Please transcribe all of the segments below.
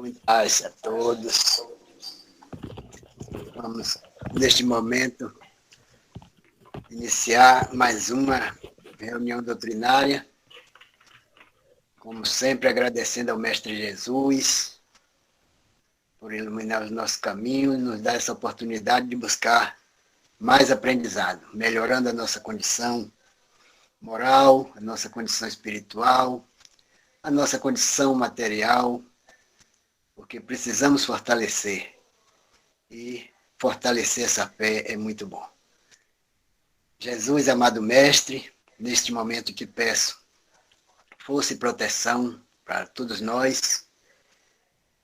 Muita paz a todos. Vamos, neste momento, iniciar mais uma reunião doutrinária. Como sempre, agradecendo ao Mestre Jesus por iluminar os nossos caminhos, nos dar essa oportunidade de buscar mais aprendizado, melhorando a nossa condição moral, a nossa condição espiritual, a nossa condição material, porque precisamos fortalecer. E fortalecer essa fé é muito bom. Jesus, amado Mestre, neste momento te peço força e proteção para todos nós,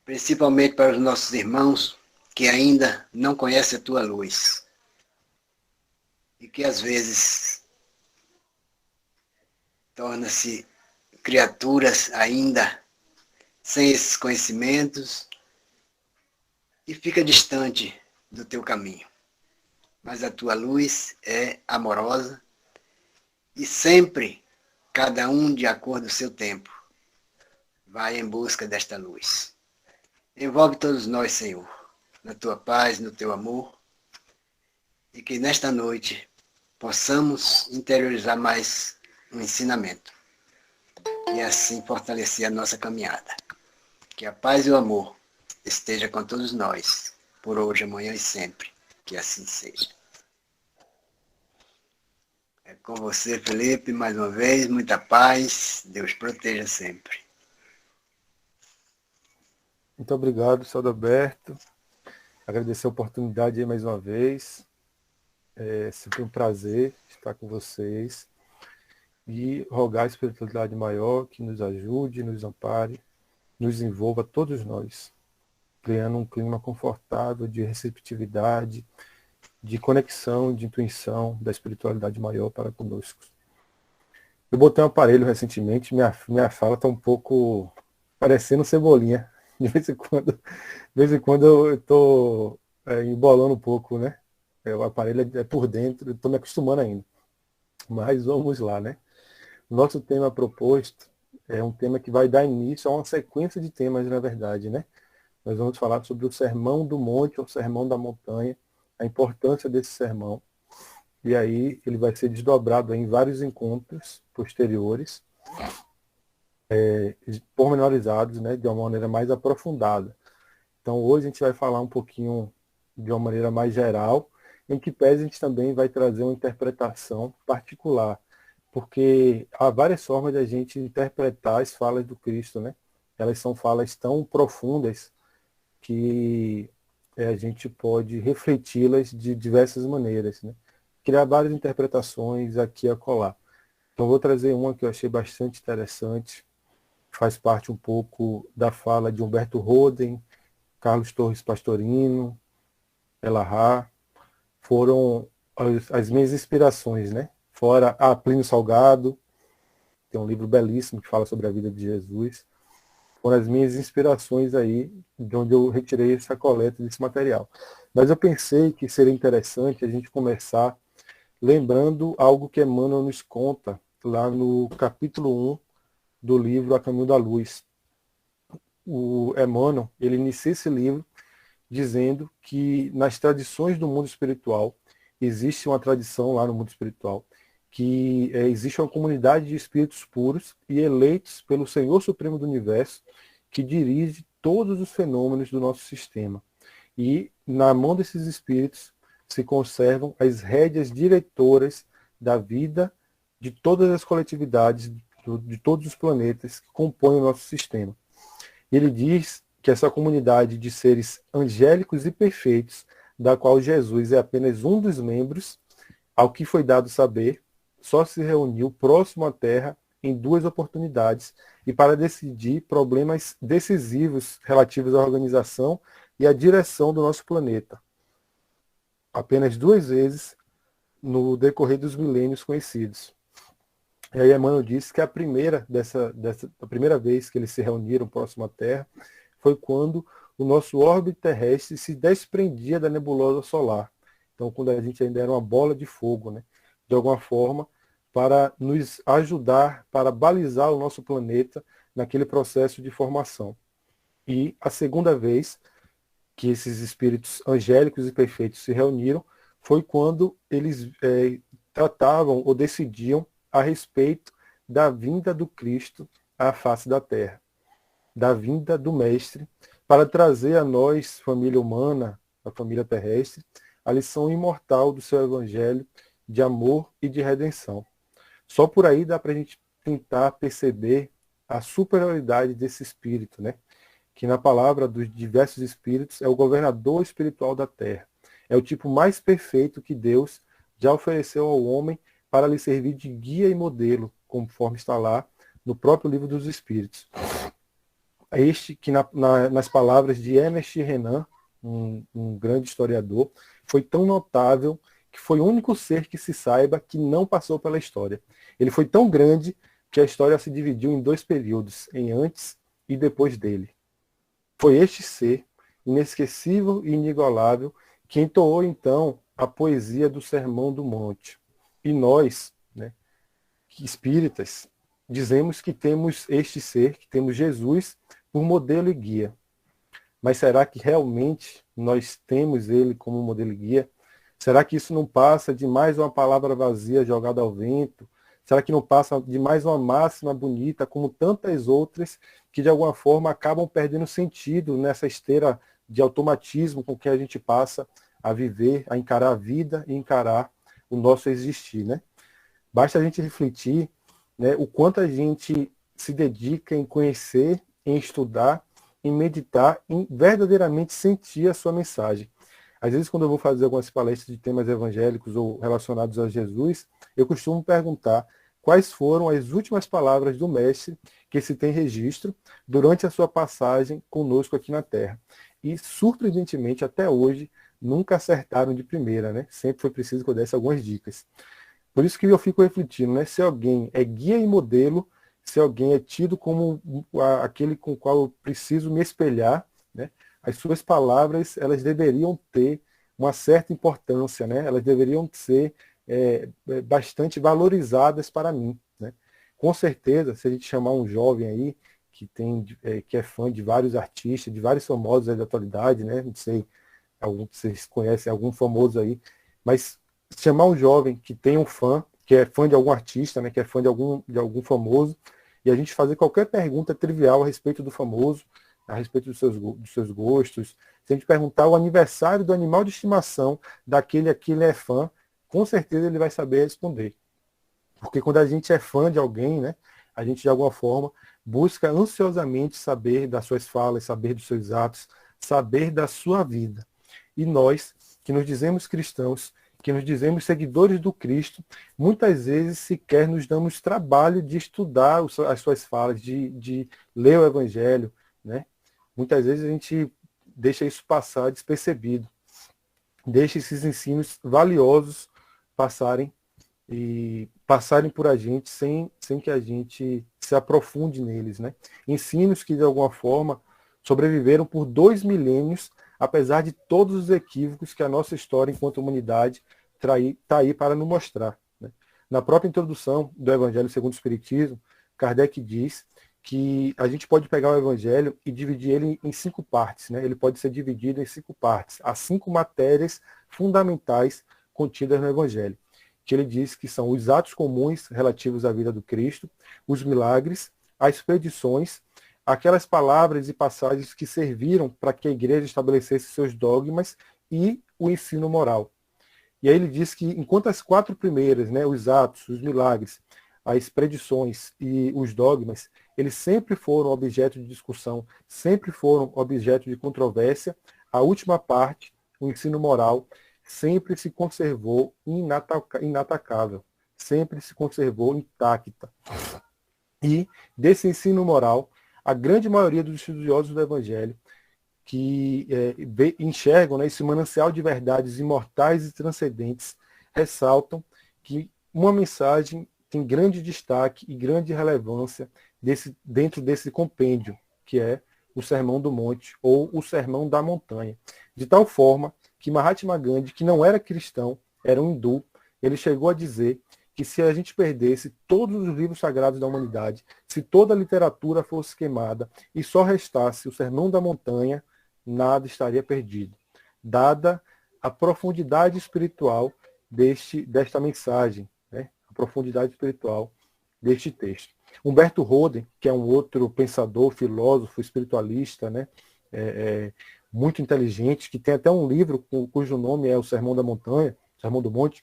principalmente para os nossos irmãos que ainda não conhecem a tua luz e que às vezes tornam-se criaturas ainda sem esses conhecimentos e fica distante do teu caminho. Mas a tua luz é amorosa e sempre, cada um de acordo com o seu tempo, vai em busca desta luz. Envolve todos nós, Senhor, na tua paz, no teu amor, e que nesta noite possamos interiorizar mais um ensinamento e assim fortalecer a nossa caminhada. Que a paz e o amor esteja com todos nós, por hoje, amanhã e sempre. Que assim seja. É com você, Felipe, mais uma vez, muita paz, Deus proteja sempre. Muito obrigado, Saldaberto. Agradecer a oportunidade aí mais uma vez. É sempre um prazer estar com vocês e rogar a espiritualidade maior que nos ajude, nos ampare, nos envolva todos nós, criando um clima confortável de receptividade, de conexão, de intuição da espiritualidade maior para conosco. Eu botei um aparelho recentemente, minha fala está um pouco parecendo cebolinha. De vez em quando eu estou embolando um pouco, né? O aparelho é por dentro, estou me acostumando ainda. Mas vamos lá, né? Nosso tema proposto é um tema que vai dar início a uma sequência de temas, na verdade, né? Nós vamos falar sobre o Sermão do Monte, ou Sermão da Montanha, a importância desse sermão. E aí ele vai ser desdobrado em vários encontros posteriores, pormenorizados, né, de uma maneira mais aprofundada. Então hoje a gente vai falar um pouquinho de uma maneira mais geral, em que pese a gente também vai trazer uma interpretação particular, porque há várias formas de a gente interpretar as falas do Cristo, né? Elas são falas tão profundas que a gente pode refleti-las de diversas maneiras, né? Criar várias interpretações aqui e acolá. Então vou trazer uma que eu achei bastante interessante, faz parte um pouco da fala de Humberto Roden, Carlos Torres Pastorino, Elahá, foram as minhas inspirações, né? Fora Plínio Salgado, tem um livro belíssimo que fala sobre a vida de Jesus. Foram as minhas inspirações aí, de onde eu retirei essa coleta desse material. Mas eu pensei que seria interessante a gente começar lembrando algo que Emmanuel nos conta lá no capítulo 1 do livro A Caminho da Luz. O Emmanuel, ele inicia esse livro dizendo que nas tradições do mundo espiritual, existe uma tradição lá no mundo espiritual, que existe uma comunidade de espíritos puros e eleitos pelo Senhor Supremo do Universo, que dirige todos os fenômenos do nosso sistema. E na mão desses espíritos se conservam as rédeas diretoras da vida de todas as coletividades, de todos os planetas que compõem o nosso sistema. E ele diz que essa comunidade de seres angélicos e perfeitos, da qual Jesus é apenas um dos membros, ao que foi dado saber, só se reuniu próximo à Terra em 2 oportunidades e para decidir problemas decisivos relativos à organização e à direção do nosso planeta. Apenas 2 vezes no decorrer dos milênios conhecidos. E aí Emmanuel disse que a primeira vez que eles se reuniram próximo à Terra foi quando o nosso orbe terrestre se desprendia da nebulosa solar. Então, quando a gente ainda era uma bola de fogo, né? De alguma forma, para nos ajudar, para balizar o nosso planeta naquele processo de formação. E a segunda vez que esses espíritos angélicos e perfeitos se reuniram foi quando eles tratavam ou decidiam a respeito da vinda do Cristo à face da terra, da vinda do Mestre, para trazer a nós, família humana, a família terrestre, a lição imortal do seu Evangelho de amor e de redenção. Só por aí dá para a gente tentar perceber a superioridade desse espírito, né? Que na palavra dos diversos espíritos é o governador espiritual da terra. É o tipo mais perfeito que Deus já ofereceu ao homem para lhe servir de guia e modelo, conforme está lá no próprio livro dos Espíritos. Este que nas palavras de Ernest Renan, um grande historiador, foi tão notável que foi o único ser que se saiba que não passou pela história. Ele foi tão grande que a história se dividiu em dois períodos, em antes e depois dele. Foi este ser, inesquecível e inigualável, que entoou então a poesia do Sermão do Monte. E nós, né, espíritas, dizemos que temos este ser, que temos Jesus por modelo e guia. Mas será que realmente nós temos ele como modelo e guia? Será que isso não passa de mais uma palavra vazia jogada ao vento? Será que não passa de mais uma máxima bonita, como tantas outras, que de alguma forma acabam perdendo sentido nessa esteira de automatismo com que a gente passa a viver, a encarar a vida e encarar o nosso existir, né? Basta a gente refletir, né, o quanto a gente se dedica em conhecer, em estudar, em meditar, em verdadeiramente sentir a sua mensagem. Às vezes, quando eu vou fazer algumas palestras de temas evangélicos ou relacionados a Jesus, eu costumo perguntar quais foram as últimas palavras do Mestre que se tem registro durante a sua passagem conosco aqui na Terra. E, surpreendentemente, até hoje, nunca acertaram de primeira, né? Sempre foi preciso que eu desse algumas dicas. Por isso que eu fico refletindo, né? Se alguém é guia e modelo, se alguém é tido como aquele com o qual eu preciso me espelhar, né? As suas palavras, elas deveriam ter uma certa importância, né? Elas deveriam ser bastante valorizadas para mim, né? Com certeza, se a gente chamar um jovem aí que é fã de vários artistas, de vários famosos aí da atualidade, né? Não sei, vocês conhecem algum famoso aí, mas chamar um jovem que tem um fã, que é fã de algum artista, né? Que é fã de algum famoso, e a gente fazer qualquer pergunta trivial a respeito do famoso, a respeito dos seus gostos. Se a gente perguntar o aniversário do animal de estimação daquele a que ele é fã, com certeza ele vai saber responder. Porque quando a gente é fã de alguém, né, a gente de alguma forma busca ansiosamente saber das suas falas, saber dos seus atos, saber da sua vida. E nós, que nos dizemos cristãos, que nos dizemos seguidores do Cristo, muitas vezes sequer nos damos trabalho de estudar as suas falas, de ler o Evangelho, né? Muitas vezes a gente deixa isso passar despercebido, deixa esses ensinos valiosos passarem por a gente sem que a gente se aprofunde neles, né? Ensinos que de alguma forma sobreviveram por 2 milênios, apesar de todos os equívocos que a nossa história enquanto humanidade está aí para nos mostrar, né? Na própria introdução do Evangelho segundo o Espiritismo, Kardec diz que a gente pode pegar o Evangelho e dividir ele em 5 partes, né? Ele pode ser dividido em 5 partes, as 5 matérias fundamentais contidas no Evangelho, que ele diz que são os atos comuns relativos à vida do Cristo, os milagres, as predições, aquelas palavras e passagens que serviram para que a igreja estabelecesse seus dogmas e o ensino moral. E aí ele diz que enquanto as 4 primeiras, né, os atos, os milagres, as predições e os dogmas, eles sempre foram objeto de discussão, sempre foram objeto de controvérsia, a última parte, o ensino moral, sempre se conservou inatacável, sempre se conservou intacta. E desse ensino moral, a grande maioria dos estudiosos do Evangelho que enxergam, né, esse manancial de verdades imortais e transcendentes, ressaltam que uma mensagem tem grande destaque e grande relevância dentro desse compêndio, que é o Sermão do Monte ou o Sermão da Montanha. De tal forma que Mahatma Gandhi, que não era cristão, era um hindu, ele chegou a dizer que se a gente perdesse todos os livros sagrados da humanidade, se toda a literatura fosse queimada e só restasse o Sermão da Montanha, nada estaria perdido, dada a profundidade espiritual desta mensagem, né? A profundidade espiritual deste texto. Humberto Roden, que é um outro pensador, filósofo, espiritualista, né? Muito inteligente, que tem até um livro cujo nome é o Sermão da Montanha, Sermão do Monte,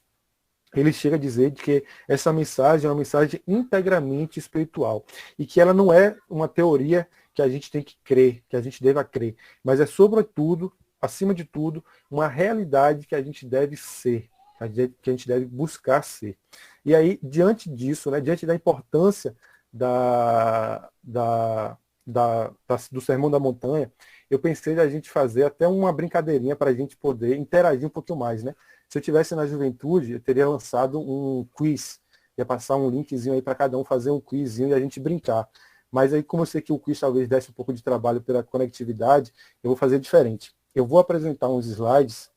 ele chega a dizer que essa mensagem é uma mensagem integramente espiritual e que ela não é uma teoria que a gente tem que crer, que a gente deva crer, mas é sobretudo, acima de tudo, uma realidade que a gente deve ser, que a gente deve buscar ser. E aí, diante disso, né, diante da importância do Sermão da Montanha, eu pensei a gente fazer até uma brincadeirinha para a gente poder interagir um pouquinho mais, né? Se eu tivesse na juventude, eu teria lançado um quiz, ia passar um linkzinho aí para cada um fazer um quizinho e a gente brincar. Mas aí, como eu sei que o quiz talvez desse um pouco de trabalho pela conectividade, eu vou fazer diferente. Eu vou apresentar uns slides,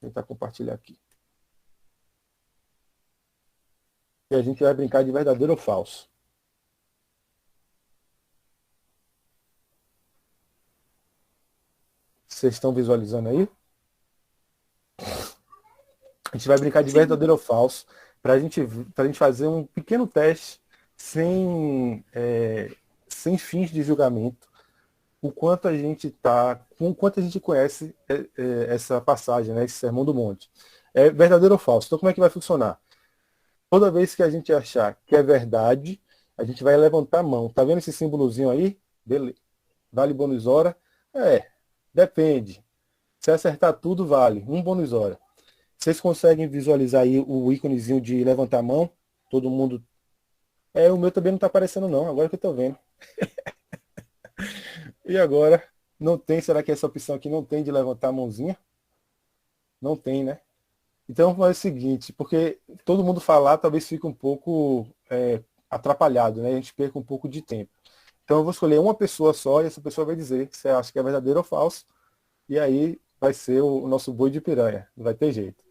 vou tentar compartilhar aqui. E a gente vai brincar de verdadeiro ou falso. Vocês estão visualizando aí? A gente vai brincar de verdadeiro ou falso para a gente fazer um pequeno teste sem fins de julgamento, o quanto a gente conhece essa passagem, né, esse Sermão do Monte. É verdadeiro ou falso? Então como é que vai funcionar? Toda vez que a gente achar que é verdade, a gente vai levantar a mão. Tá vendo esse símbolozinho aí? Vale bônus hora? Depende. Se acertar tudo, vale. Um bônus hora. Vocês conseguem visualizar aí o íconezinho de levantar a mão? Todo mundo... o meu também não está aparecendo não, agora que eu estou vendo. E agora? Não tem? Será que essa opção aqui não tem de levantar a mãozinha? Não tem, né? Então é o seguinte, porque todo mundo falar talvez fique um pouco atrapalhado, né? A gente perca um pouco de tempo. Então eu vou escolher uma pessoa só e essa pessoa vai dizer se você acha que é verdadeiro ou falso. E aí vai ser o nosso boi de piranha. Não vai ter jeito.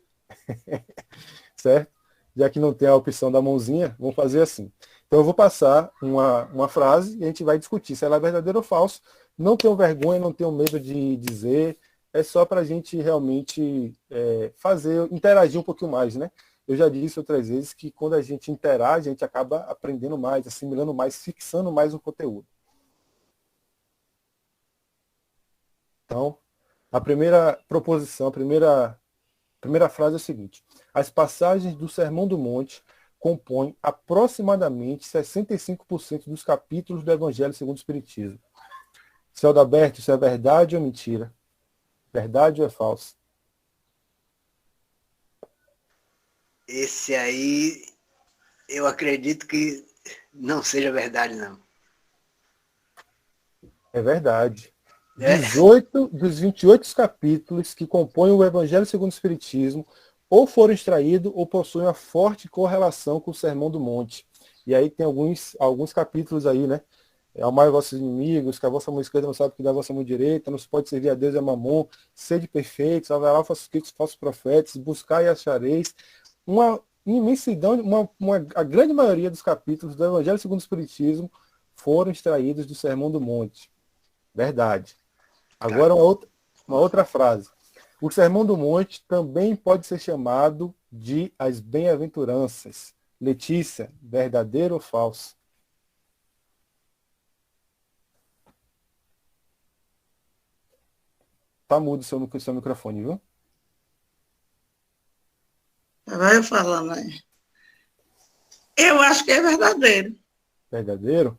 Certo? Já que não tem a opção da mãozinha, vamos fazer assim. Então eu vou passar uma frase e a gente vai discutir se ela é verdadeira ou falso. Não tenham vergonha, não tenham medo de dizer. É só para a gente realmente interagir um pouquinho mais, né? Eu já disse outras vezes que quando a gente interage, a gente acaba aprendendo mais, assimilando mais, fixando mais o conteúdo. Então, a primeira proposição, a primeira frase é a seguinte: as passagens do Sermão do Monte compõem aproximadamente 65% dos capítulos do Evangelho segundo o Espiritismo. Celdo Alberto, isso é verdade ou mentira? Verdade ou é falso? Esse aí, eu acredito que não seja verdade, não. É verdade. 18 dos 28 capítulos que compõem o Evangelho segundo o Espiritismo ou foram extraídos ou possuem uma forte correlação com o Sermão do Monte. E aí tem alguns capítulos aí, né? Amai vossos inimigos, que a vossa mão esquerda não sabe que da vossa mão direita, não se pode servir a Deus e a Mamon, sede perfeitos, haverá falsos profetas, buscai e achareis. Uma imensidão, a grande maioria dos capítulos do Evangelho segundo o Espiritismo foram extraídos do Sermão do Monte. Verdade. Agora uma outra frase. O Sermão do Monte também pode ser chamado de as bem-aventuranças. Letícia, verdadeiro ou falso? Tá mudo o seu microfone, viu? Vai eu falando aí. Eu acho que é verdadeiro. Verdadeiro?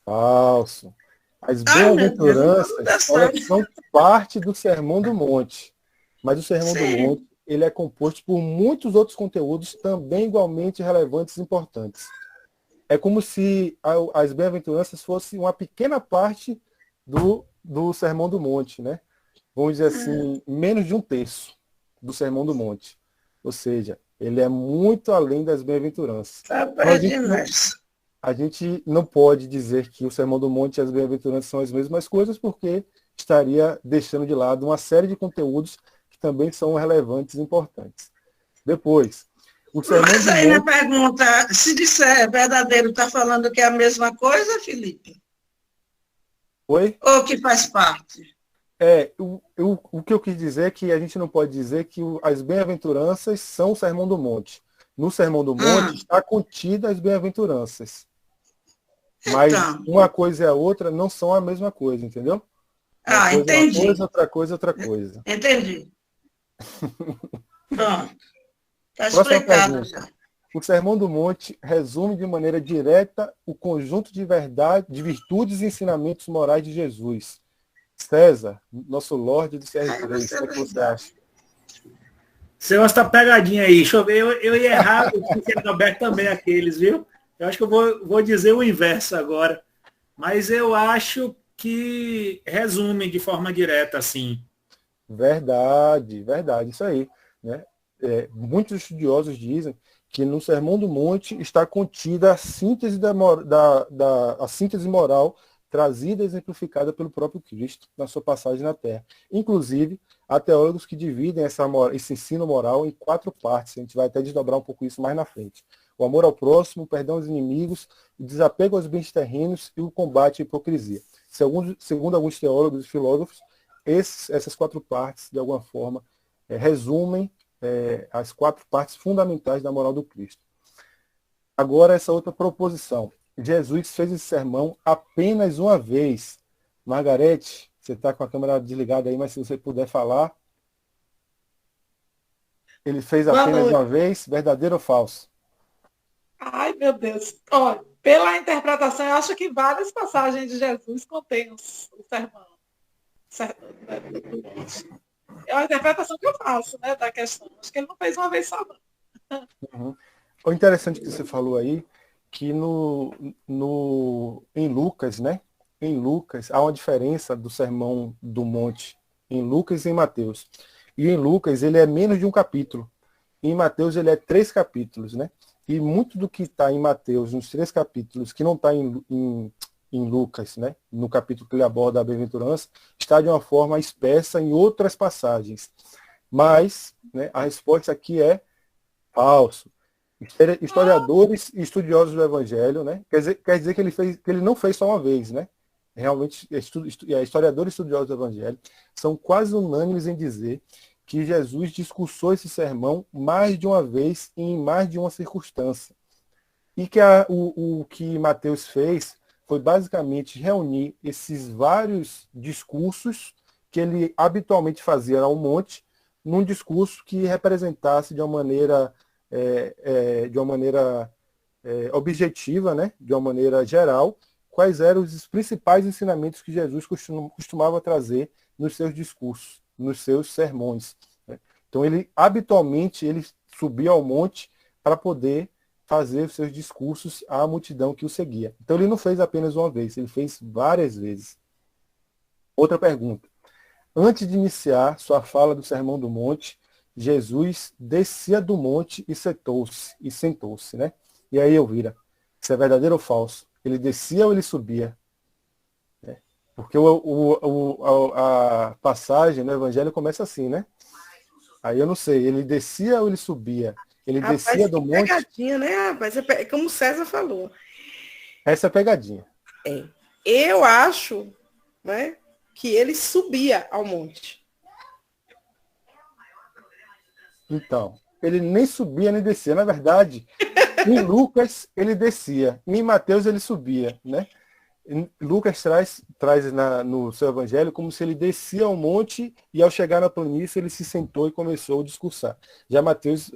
Falso. As bem-aventuranças, elas são parte do Sermão do Monte. Mas o Sermão do Monte, ele é composto por muitos outros conteúdos também igualmente relevantes e importantes. É como se as bem-aventuranças fossem uma pequena parte do Sermão do Monte, né? Vamos dizer assim, menos de um terço do Sermão do Monte. Ou seja, ele é muito além das bem-aventuranças. A gente não pode dizer que o Sermão do Monte e as bem-aventuranças são as mesmas coisas, porque estaria deixando de lado uma série de conteúdos que também são relevantes e importantes. Depois, O Sermão Mas do aí na Monte, pergunta, se disser verdadeiro, está falando que é a mesma coisa, Felipe? foi? Ou que faz parte? O que eu quis dizer é que a gente não pode dizer que as bem-aventuranças são o Sermão do Monte. No Sermão do Monte está contida as bem-aventuranças. Mas Então, uma coisa e a outra não são a mesma coisa, entendeu? Uma coisa é uma entendi. coisa, outra coisa é outra coisa. Entendi. Pronto. Está Próxima explicado pergunta. já. O Sermão do Monte resume de maneira direta o conjunto de verdade, de virtudes e ensinamentos morais de Jesus. César, nosso Lorde do CR3, o que você acha? Você gosta da pegadinha aí. Deixa eu ver, eu ia errar, eu tinha aberto também aqueles, viu? Eu acho que eu vou dizer o inverso agora. Mas eu acho que resume de forma direta, assim. Verdade, verdade, isso aí. Né? Muitos estudiosos dizem que no Sermão do Monte está contida a síntese, a síntese moral trazida e exemplificada pelo próprio Cristo na sua passagem na Terra. Inclusive, há teólogos que dividem esse ensino moral em 4 partes. A gente vai até desdobrar um pouco isso mais na frente. O amor ao próximo, o perdão aos inimigos, o desapego aos bens terrenos e o combate à hipocrisia. Segundo alguns teólogos e filósofos, essas 4 partes, de alguma forma, resumem as 4 partes fundamentais da moral do Cristo. Agora, essa outra proposição. Jesus fez esse sermão apenas uma vez. Margarete, você está com a câmera desligada aí, mas se você puder falar. Ele fez apenas uma vez, verdadeiro ou falso? Ai, meu Deus. Olha, pela interpretação, eu acho que várias passagens de Jesus contêm o sermão. É uma interpretação que eu faço, né, da questão. Acho que ele não fez uma vez só, não. Uhum. O interessante que você falou aí, que em Lucas, né? Em Lucas, há uma diferença do Sermão do Monte em Lucas e em Mateus. E em Lucas, ele é menos de um capítulo. Em Mateus, ele é 3 capítulos, né? E muito do que está em Mateus, nos 3 capítulos, que não está em Lucas, né? No capítulo que ele aborda a bem-aventurança, está de uma forma espessa em outras passagens. Mas, né, a resposta aqui é falso. Historiadores e estudiosos do Evangelho, né? Quer dizer que ele não fez só uma vez, né? Realmente, historiadores e estudiosos do Evangelho são quase unânimes em dizer que Jesus discursou esse sermão mais de uma vez e em mais de uma circunstância. E que o que Mateus fez foi basicamente reunir esses vários discursos que ele habitualmente fazia ao monte num discurso que representasse de uma maneira objetiva, né? De uma maneira geral, quais eram os principais ensinamentos que Jesus costumava trazer nos seus discursos, nos seus sermões. Né? Então, habitualmente, ele subia ao monte para poder fazer os seus discursos à multidão que o seguia. Então, ele não fez apenas uma vez, ele fez várias vezes. Outra pergunta. Antes de iniciar sua fala do Sermão do Monte, Jesus descia do monte e sentou-se, né? E aí, Elvira, isso é verdadeiro ou falso? Ele descia ou ele subia? Porque a passagem no Evangelho começa assim, né? Aí eu não sei, ele descia ou ele subia? Ele descia do monte... Pegadinha, né, rapaz? É como o César falou. Essa é a pegadinha. Eu acho, né, que ele subia ao monte. Então, ele nem subia nem descia. Na verdade, em Lucas ele descia, em Mateus ele subia, né? Lucas traz no seu evangelho como se ele descia ao monte e ao chegar na planície ele se sentou e começou a discursar. Já Mateus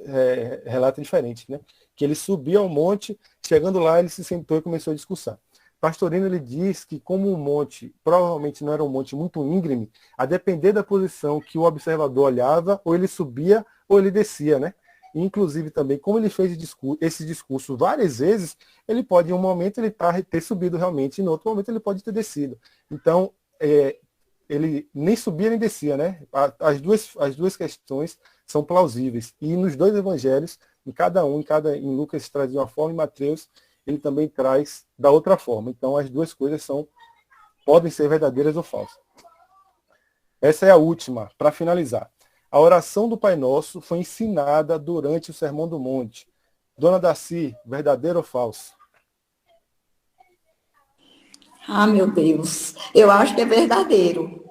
relata diferente, né? Que ele subia ao monte, chegando lá ele se sentou e começou a discursar. Pastorino ele diz que como o monte provavelmente não era um monte muito íngreme, a depender da posição que o observador olhava, ou ele subia ou ele descia, né? Inclusive também, como ele fez esse discurso várias vezes, ele pode em um momento ele ter subido realmente, e no outro momento ele pode ter descido. Então, ele nem subia nem descia, né? As duas questões são plausíveis. E nos 2 evangelhos, em Lucas traz de uma forma, em Mateus ele também traz da outra forma. Então, as duas coisas podem ser verdadeiras ou falsas. Essa é a última, para finalizar. a oração do Pai Nosso foi ensinada durante o Sermão do Monte. Dona Darcy, verdadeiro ou falso? Ah, meu Deus. Eu acho que é verdadeiro.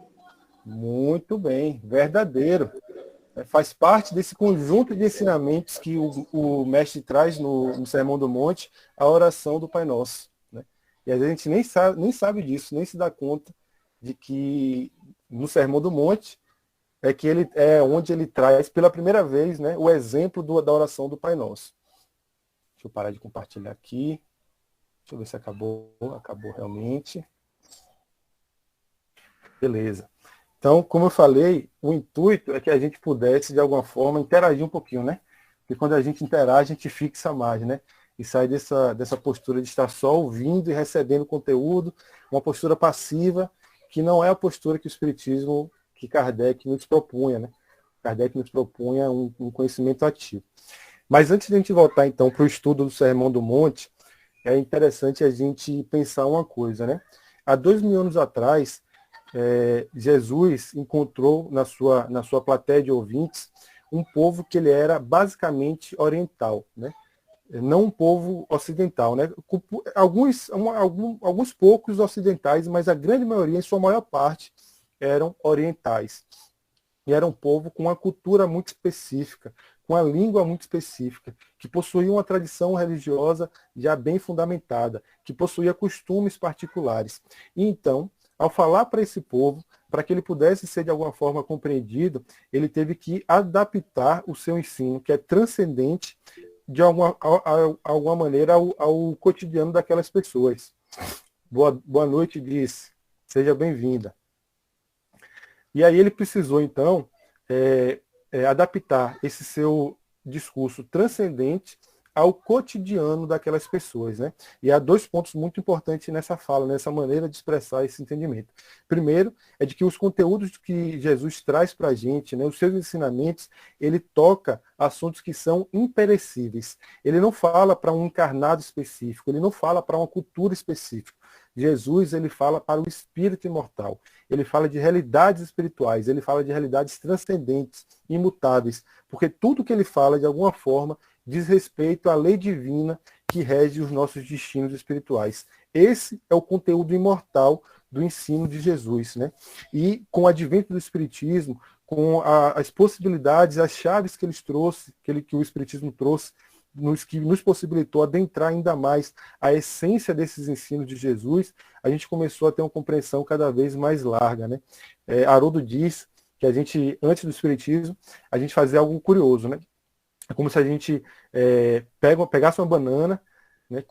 Muito bem, verdadeiro. Faz parte desse conjunto de ensinamentos que o mestre traz no Sermão do Monte, a oração do Pai Nosso. Né? E a gente nem sabe disso, nem se dá conta de que no Sermão do Monte que ele é onde ele traz pela primeira vez, né, o exemplo da oração do Pai Nosso. Deixa eu parar de compartilhar aqui. Deixa eu ver se acabou. Acabou realmente. Beleza. Então, como eu falei, o intuito é que a gente pudesse, de alguma forma, interagir um pouquinho, né? Porque quando a gente interage, a gente fixa mais, né? E sai dessa postura de estar só ouvindo e recebendo conteúdo, uma postura passiva, que não é a postura que o Espiritismo, que Kardec nos propunha, né? Kardec nos propunha um conhecimento ativo. Mas antes de a gente voltar, então, para o estudo do Sermão do Monte, é interessante a gente pensar uma coisa, né? Há 2000 anos atrás, Jesus encontrou na sua plateia de ouvintes um povo que ele era basicamente oriental, né? Não um povo ocidental, né? Alguns poucos ocidentais, mas a grande maioria, em sua maior parte, eram orientais. E era um povo com uma cultura muito específica, com uma língua muito específica, que possuía uma tradição religiosa já bem fundamentada, que possuía costumes particulares. E então, ao falar para esse povo, para que ele pudesse ser de alguma forma compreendido, ele teve que adaptar o seu ensino, que é transcendente de alguma maneira ao cotidiano daquelas pessoas. Boa noite, Diz. Seja bem-vinda. E aí ele precisou, então, adaptar esse seu discurso transcendente ao cotidiano daquelas pessoas, né? E há 2 pontos muito importantes nessa fala, nessa maneira de expressar esse entendimento. Primeiro, é de que os conteúdos que Jesus traz para a gente, né, os seus ensinamentos, ele toca assuntos que são imperecíveis. Ele não fala para um encarnado específico, ele não fala para uma cultura específica. Jesus, ele fala para o espírito imortal. Ele fala de realidades espirituais, ele fala de realidades transcendentes, imutáveis, porque tudo que ele fala, de alguma forma, diz respeito à lei divina que rege os nossos destinos espirituais. Esse é o conteúdo imortal do ensino de Jesus, né? E com o advento do Espiritismo, com as possibilidades, as chaves que ele trouxe, que o Espiritismo trouxe, que nos possibilitou adentrar ainda mais a essência desses ensinos de Jesus, a gente começou a ter uma compreensão cada vez mais larga, né? Haroldo diz que a gente, antes do Espiritismo, a gente fazia algo curioso, né? É como se a gente pegasse uma banana, né?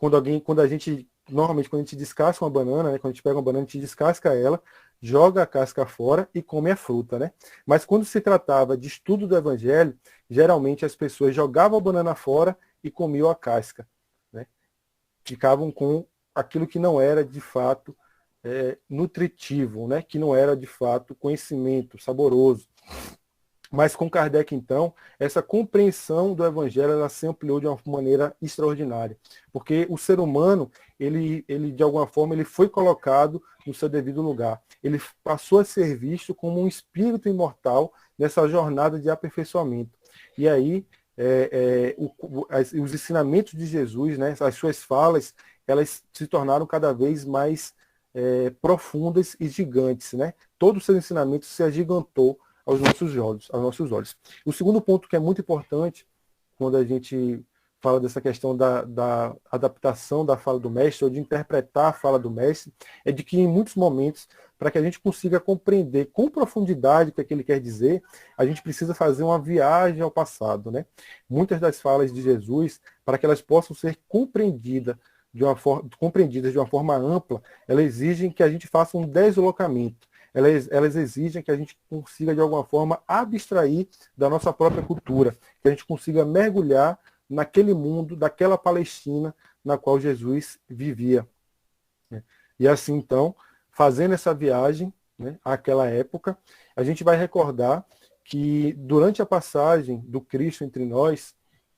Normalmente quando a gente descasca uma banana, né? Quando a gente pega uma banana, a gente descasca ela, joga a casca fora e come a fruta, né? Mas quando se tratava de estudo do Evangelho, geralmente as pessoas jogavam a banana fora e comiam a casca, né? Ficavam com aquilo que não era de fato nutritivo, né? Que não era de fato conhecimento saboroso. Mas com Kardec, então, essa compreensão do Evangelho ela se ampliou de uma maneira extraordinária. Porque o ser humano, ele de alguma forma, ele foi colocado no seu devido lugar. Ele passou a ser visto como um espírito imortal nessa jornada de aperfeiçoamento. E aí, os ensinamentos de Jesus, né, as suas falas, elas se tornaram cada vez mais profundas e gigantes. Né? Todo o seu ensinamento se agigantou aos nossos olhos. O segundo ponto que é muito importante, quando a gente fala dessa questão da adaptação da fala do mestre, ou de interpretar a fala do mestre, é de que em muitos momentos, para que a gente consiga compreender com profundidade o que ele quer dizer, a gente precisa fazer uma viagem ao passado. Né? Muitas das falas de Jesus, para que elas possam ser compreendidas de uma forma ampla, elas exigem que a gente faça um deslocamento. Elas exigem que a gente consiga, de alguma forma, abstrair da nossa própria cultura, que a gente consiga mergulhar naquele mundo, daquela Palestina na qual Jesus vivia. E assim, então, fazendo essa viagem, né, àquela época, a gente vai recordar que, durante a passagem do Cristo entre nós,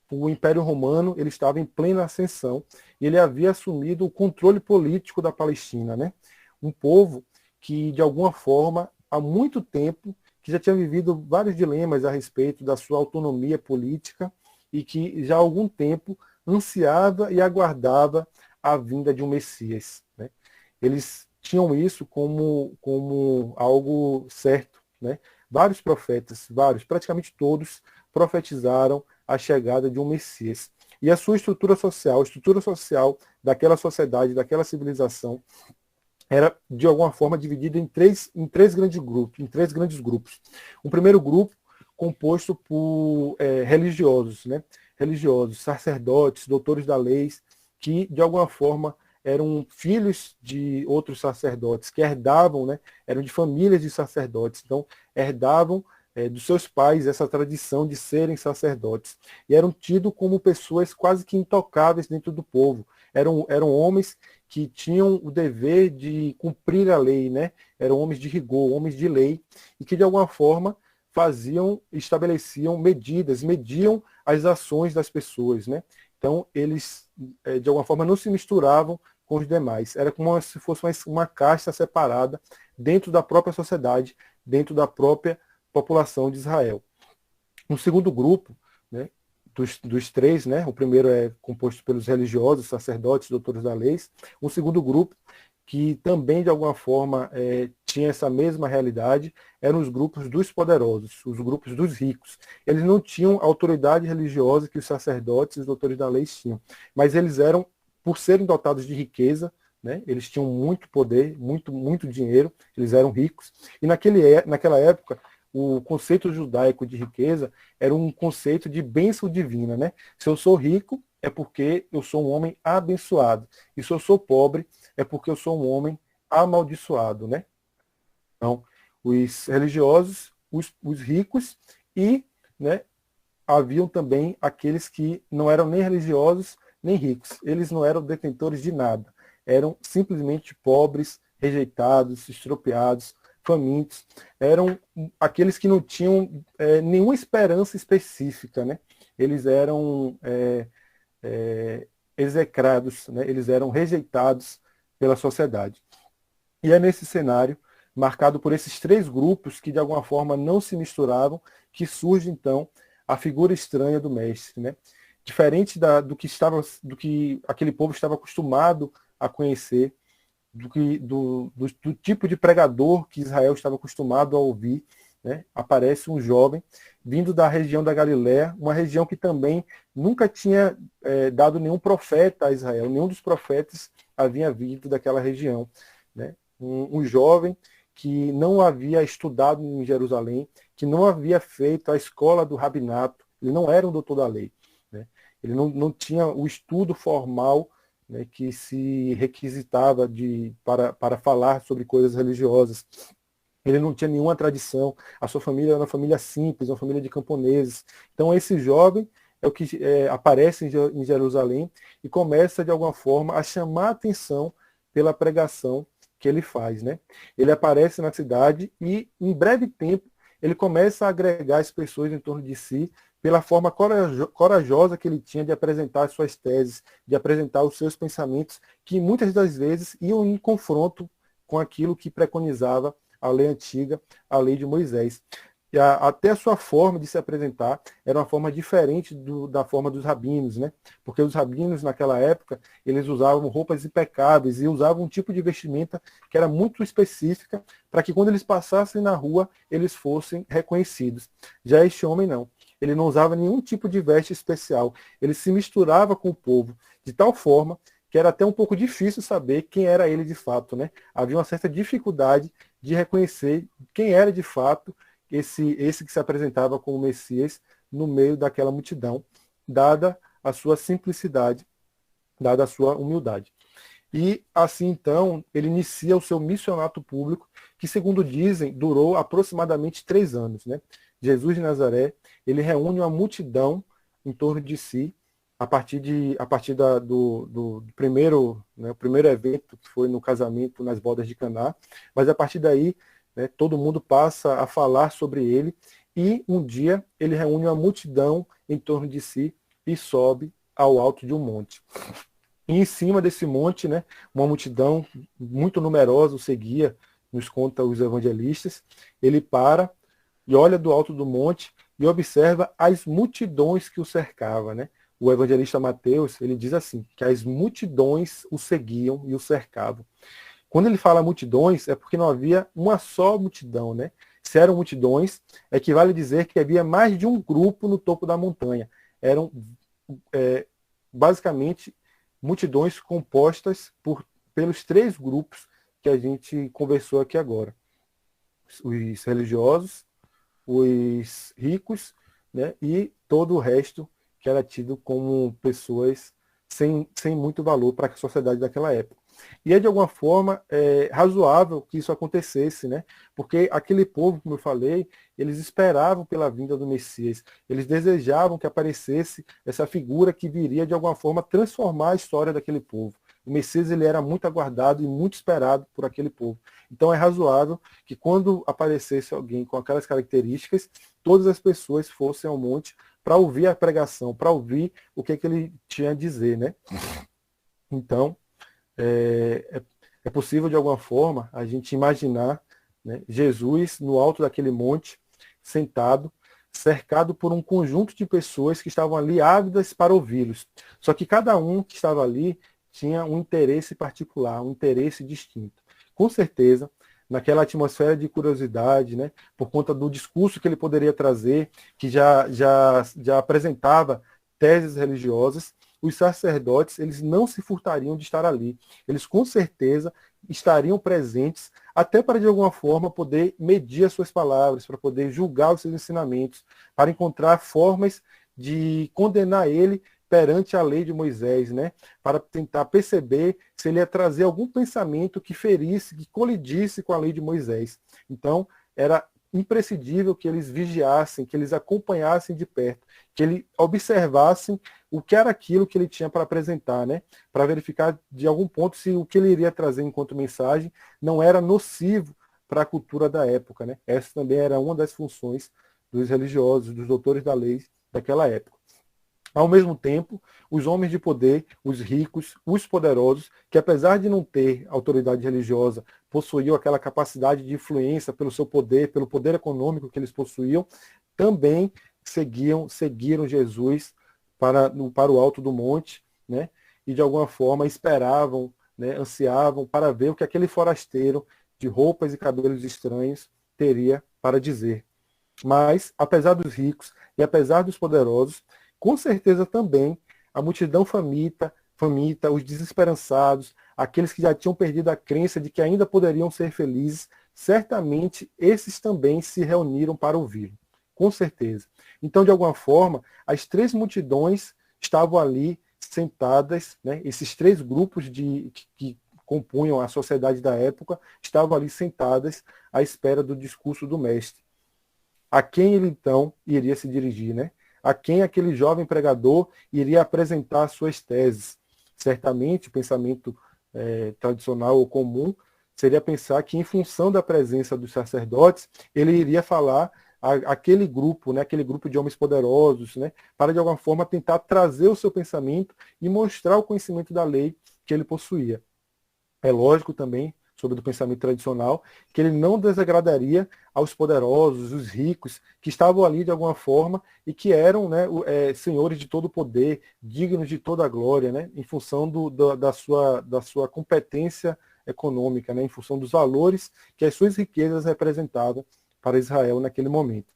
o Império Romano ele estava em plena ascensão e ele havia assumido o controle político da Palestina. Né? Um povo que, de alguma forma, há muito tempo que já tinha vivido vários dilemas a respeito da sua autonomia política e que já há algum tempo ansiava e aguardava a vinda de um Messias, né? Eles tinham isso como algo certo, né? Vários profetas, praticamente todos, profetizaram a chegada de um Messias. E a sua estrutura social daquela sociedade, daquela civilização, era, de alguma forma, dividida em três grandes grupos. Um primeiro grupo composto por religiosos, né? Religiosos, sacerdotes, doutores da lei, que, de alguma forma, eram filhos de outros sacerdotes, que herdavam, né? Eram de famílias de sacerdotes, então herdavam dos seus pais essa tradição de serem sacerdotes. E eram tidos como pessoas quase que intocáveis dentro do povo. Eram homens que tinham o dever de cumprir a lei, né? Eram homens de rigor, homens de lei, e que de alguma forma estabeleciam medidas, mediam as ações das pessoas, né? Então eles de alguma forma não se misturavam com os demais. Era como se fosse uma casta separada dentro da própria sociedade, dentro da própria população de Israel. Um segundo grupo, né, dos três, né, o primeiro é composto pelos religiosos, sacerdotes, doutores da lei. Um segundo grupo, que também de alguma forma tinha essa mesma realidade, eram os grupos dos poderosos, os grupos dos ricos. Eles não tinham a autoridade religiosa que os sacerdotes e os doutores da lei tinham, mas eles eram, por serem dotados de riqueza, né, eles tinham muito poder, muito dinheiro, eles eram ricos, e naquela época o conceito judaico de riqueza era um conceito de bênção divina, né? Se eu sou rico, é porque eu sou um homem abençoado. E se eu sou pobre, é porque eu sou um homem amaldiçoado, né? Então, os religiosos, os ricos e, né, haviam também aqueles que não eram nem religiosos nem ricos. Eles não eram detentores de nada. Eram simplesmente pobres, rejeitados, estropiados, famintos, eram aqueles que não tinham nenhuma esperança específica, né? Eles eram execrados, né? Eles eram rejeitados pela sociedade. E é nesse cenário, marcado por esses três grupos que de alguma forma não se misturavam, que surge então a figura estranha do mestre, né? Diferente do que aquele povo estava acostumado a conhecer, do tipo de pregador que Israel estava acostumado a ouvir, né? Aparece um jovem vindo da região da Galiléia, uma região que também nunca tinha dado nenhum profeta a Israel, nenhum dos profetas havia vindo daquela região, né? Um jovem que não havia estudado em Jerusalém, que não havia feito a escola do rabinato, ele não era um doutor da lei, né? Ele não tinha o estudo formal, né, que se requisitava para falar sobre coisas religiosas. Ele não tinha nenhuma tradição, a sua família era uma família simples, uma família de camponeses. Então esse jovem é o que aparece em Jerusalém e começa de alguma forma a chamar a atenção pela pregação que ele faz, né? Ele aparece na cidade e em breve tempo ele começa a agregar as pessoas em torno de si pela forma corajosa que ele tinha de apresentar as suas teses, de apresentar os seus pensamentos, que muitas das vezes iam em confronto com aquilo que preconizava a lei antiga, a lei de Moisés. E até a sua forma de se apresentar era uma forma diferente da forma dos rabinos, né? Porque os rabinos, naquela época, eles usavam roupas impecáveis e usavam um tipo de vestimenta que era muito específica para que quando eles passassem na rua, eles fossem reconhecidos. Já este homem não. Ele não usava nenhum tipo de veste especial. Ele se misturava com o povo de tal forma que era até um pouco difícil saber quem era ele de fato, né? Havia uma certa dificuldade de reconhecer quem era de fato esse que se apresentava como Messias no meio daquela multidão, dada a sua simplicidade, dada a sua humildade. E assim então ele inicia o seu missionato público, que segundo dizem durou aproximadamente 3 anos, né? Jesus de Nazaré, ele reúne uma multidão em torno de si, a partir do primeiro, né, o primeiro evento, que foi no casamento nas bodas de Caná, mas a partir daí, né, todo mundo passa a falar sobre ele, e um dia ele reúne uma multidão em torno de si e sobe ao alto de um monte. E em cima desse monte, né, uma multidão muito numerosa o seguia, nos conta os evangelistas, ele para, e olha do alto do monte e observa as multidões que o cercavam, né? O evangelista Mateus, ele diz assim, que as multidões o seguiam e o cercavam. Quando ele fala multidões, é porque não havia uma só multidão, né? Se eram multidões, equivale a dizer que havia mais de um grupo no topo da montanha. Eram, basicamente, multidões compostas pelos 3 grupos que a gente conversou aqui agora. Os religiosos, os ricos, né? E todo o resto que era tido como pessoas sem muito valor para a sociedade daquela época. E é de alguma forma razoável que isso acontecesse, né? Porque aquele povo, como eu falei, eles esperavam pela vinda do Messias, eles desejavam que aparecesse essa figura que viria de alguma forma transformar a história daquele povo. O Messias, ele era muito aguardado e muito esperado por aquele povo. Então é razoável que quando aparecesse alguém com aquelas características, todas as pessoas fossem ao monte para ouvir a pregação, para ouvir o que ele tinha a dizer, né? Então, é possível, de alguma forma, a gente imaginar, né, Jesus no alto daquele monte, sentado, cercado por um conjunto de pessoas que estavam ali ávidas para ouvi-los. Só que cada um que estava ali tinha um interesse particular, um interesse distinto. Com certeza, naquela atmosfera de curiosidade, né, por conta do discurso que ele poderia trazer, que já apresentava teses religiosas, os sacerdotes, eles não se furtariam de estar ali. Eles com certeza estariam presentes até para, de alguma forma, poder medir as suas palavras, para poder julgar os seus ensinamentos, para encontrar formas de condenar ele perante a lei de Moisés, né? Para tentar perceber se ele ia trazer algum pensamento que ferisse, que colidisse com a lei de Moisés. Então, era imprescindível que eles vigiassem, que eles acompanhassem de perto, que eles observassem o que era aquilo que ele tinha para apresentar, né? Para verificar de algum ponto se o que ele iria trazer enquanto mensagem não era nocivo para a cultura da época, né? Essa também era uma das funções dos religiosos, dos doutores da lei daquela época. Ao mesmo tempo, os homens de poder, os ricos, os poderosos, que apesar de não ter autoridade religiosa, possuíam aquela capacidade de influência pelo seu poder, pelo poder econômico que eles possuíam, também seguiram Jesus para o alto do monte, né? E de alguma forma esperavam, né, ansiavam para ver o que aquele forasteiro de roupas e cabelos estranhos teria para dizer. Mas, apesar dos ricos e apesar dos poderosos, com certeza também a multidão faminta, os desesperançados, aqueles que já tinham perdido a crença de que ainda poderiam ser felizes, certamente esses também se reuniram para ouvir. Com certeza. Então, de alguma forma, as 3 multidões estavam ali sentadas, né? Esses 3 grupos que compunham a sociedade da época estavam ali sentadas à espera do discurso do mestre. A quem ele então iria se dirigir, né? A quem aquele jovem pregador iria apresentar suas teses. Certamente, o pensamento tradicional ou comum seria pensar que, em função da presença dos sacerdotes, ele iria falar aquele grupo, né, aquele grupo de homens poderosos, né, para, de alguma forma, tentar trazer o seu pensamento e mostrar o conhecimento da lei que ele possuía. É lógico também, sobre o pensamento tradicional, que ele não desagradaria aos poderosos, os ricos, que estavam ali de alguma forma e que eram, né, senhores de todo o poder, dignos de toda a glória, né, em função da sua competência econômica, né, em função dos valores que as suas riquezas representavam para Israel naquele momento.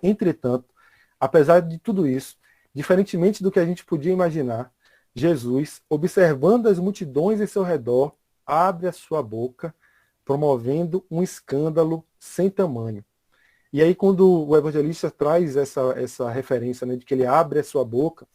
Entretanto, apesar de tudo isso, diferentemente do que a gente podia imaginar, Jesus, observando as multidões em seu redor, abre a sua boca, promovendo um escândalo sem tamanho. E aí, quando o evangelista traz essa referência, né, de que ele abre a sua boca,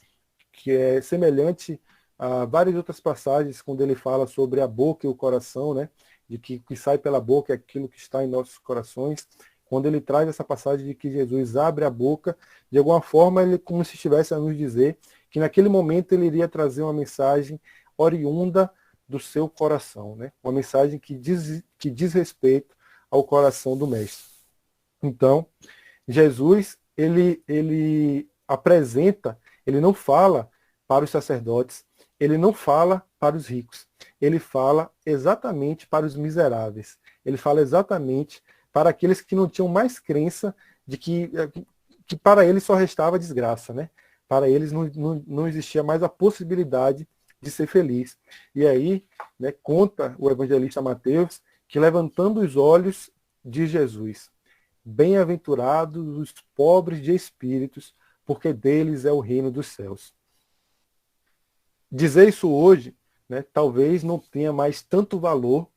que é semelhante a várias outras passagens, quando ele fala sobre a boca e o coração, né, de que o que sai pela boca é aquilo que está em nossos corações, quando ele traz essa passagem de que Jesus abre a boca, de alguma forma, ele como se estivesse a nos dizer que naquele momento ele iria trazer uma mensagem oriunda do seu coração, né? Uma mensagem que diz respeito ao coração do mestre. Então, Jesus, ele apresenta, ele não fala para os sacerdotes, ele não fala para os ricos, ele fala exatamente para os miseráveis, ele fala exatamente para aqueles que não tinham mais crença de que para eles só restava desgraça, né? Para eles não existia mais a possibilidade de ser feliz. E aí, né, conta o evangelista Mateus que, levantando os olhos de Jesus, bem-aventurados os pobres de espíritos, porque deles é o reino dos céus. Dizer isso hoje, né, talvez não tenha mais tanto valor,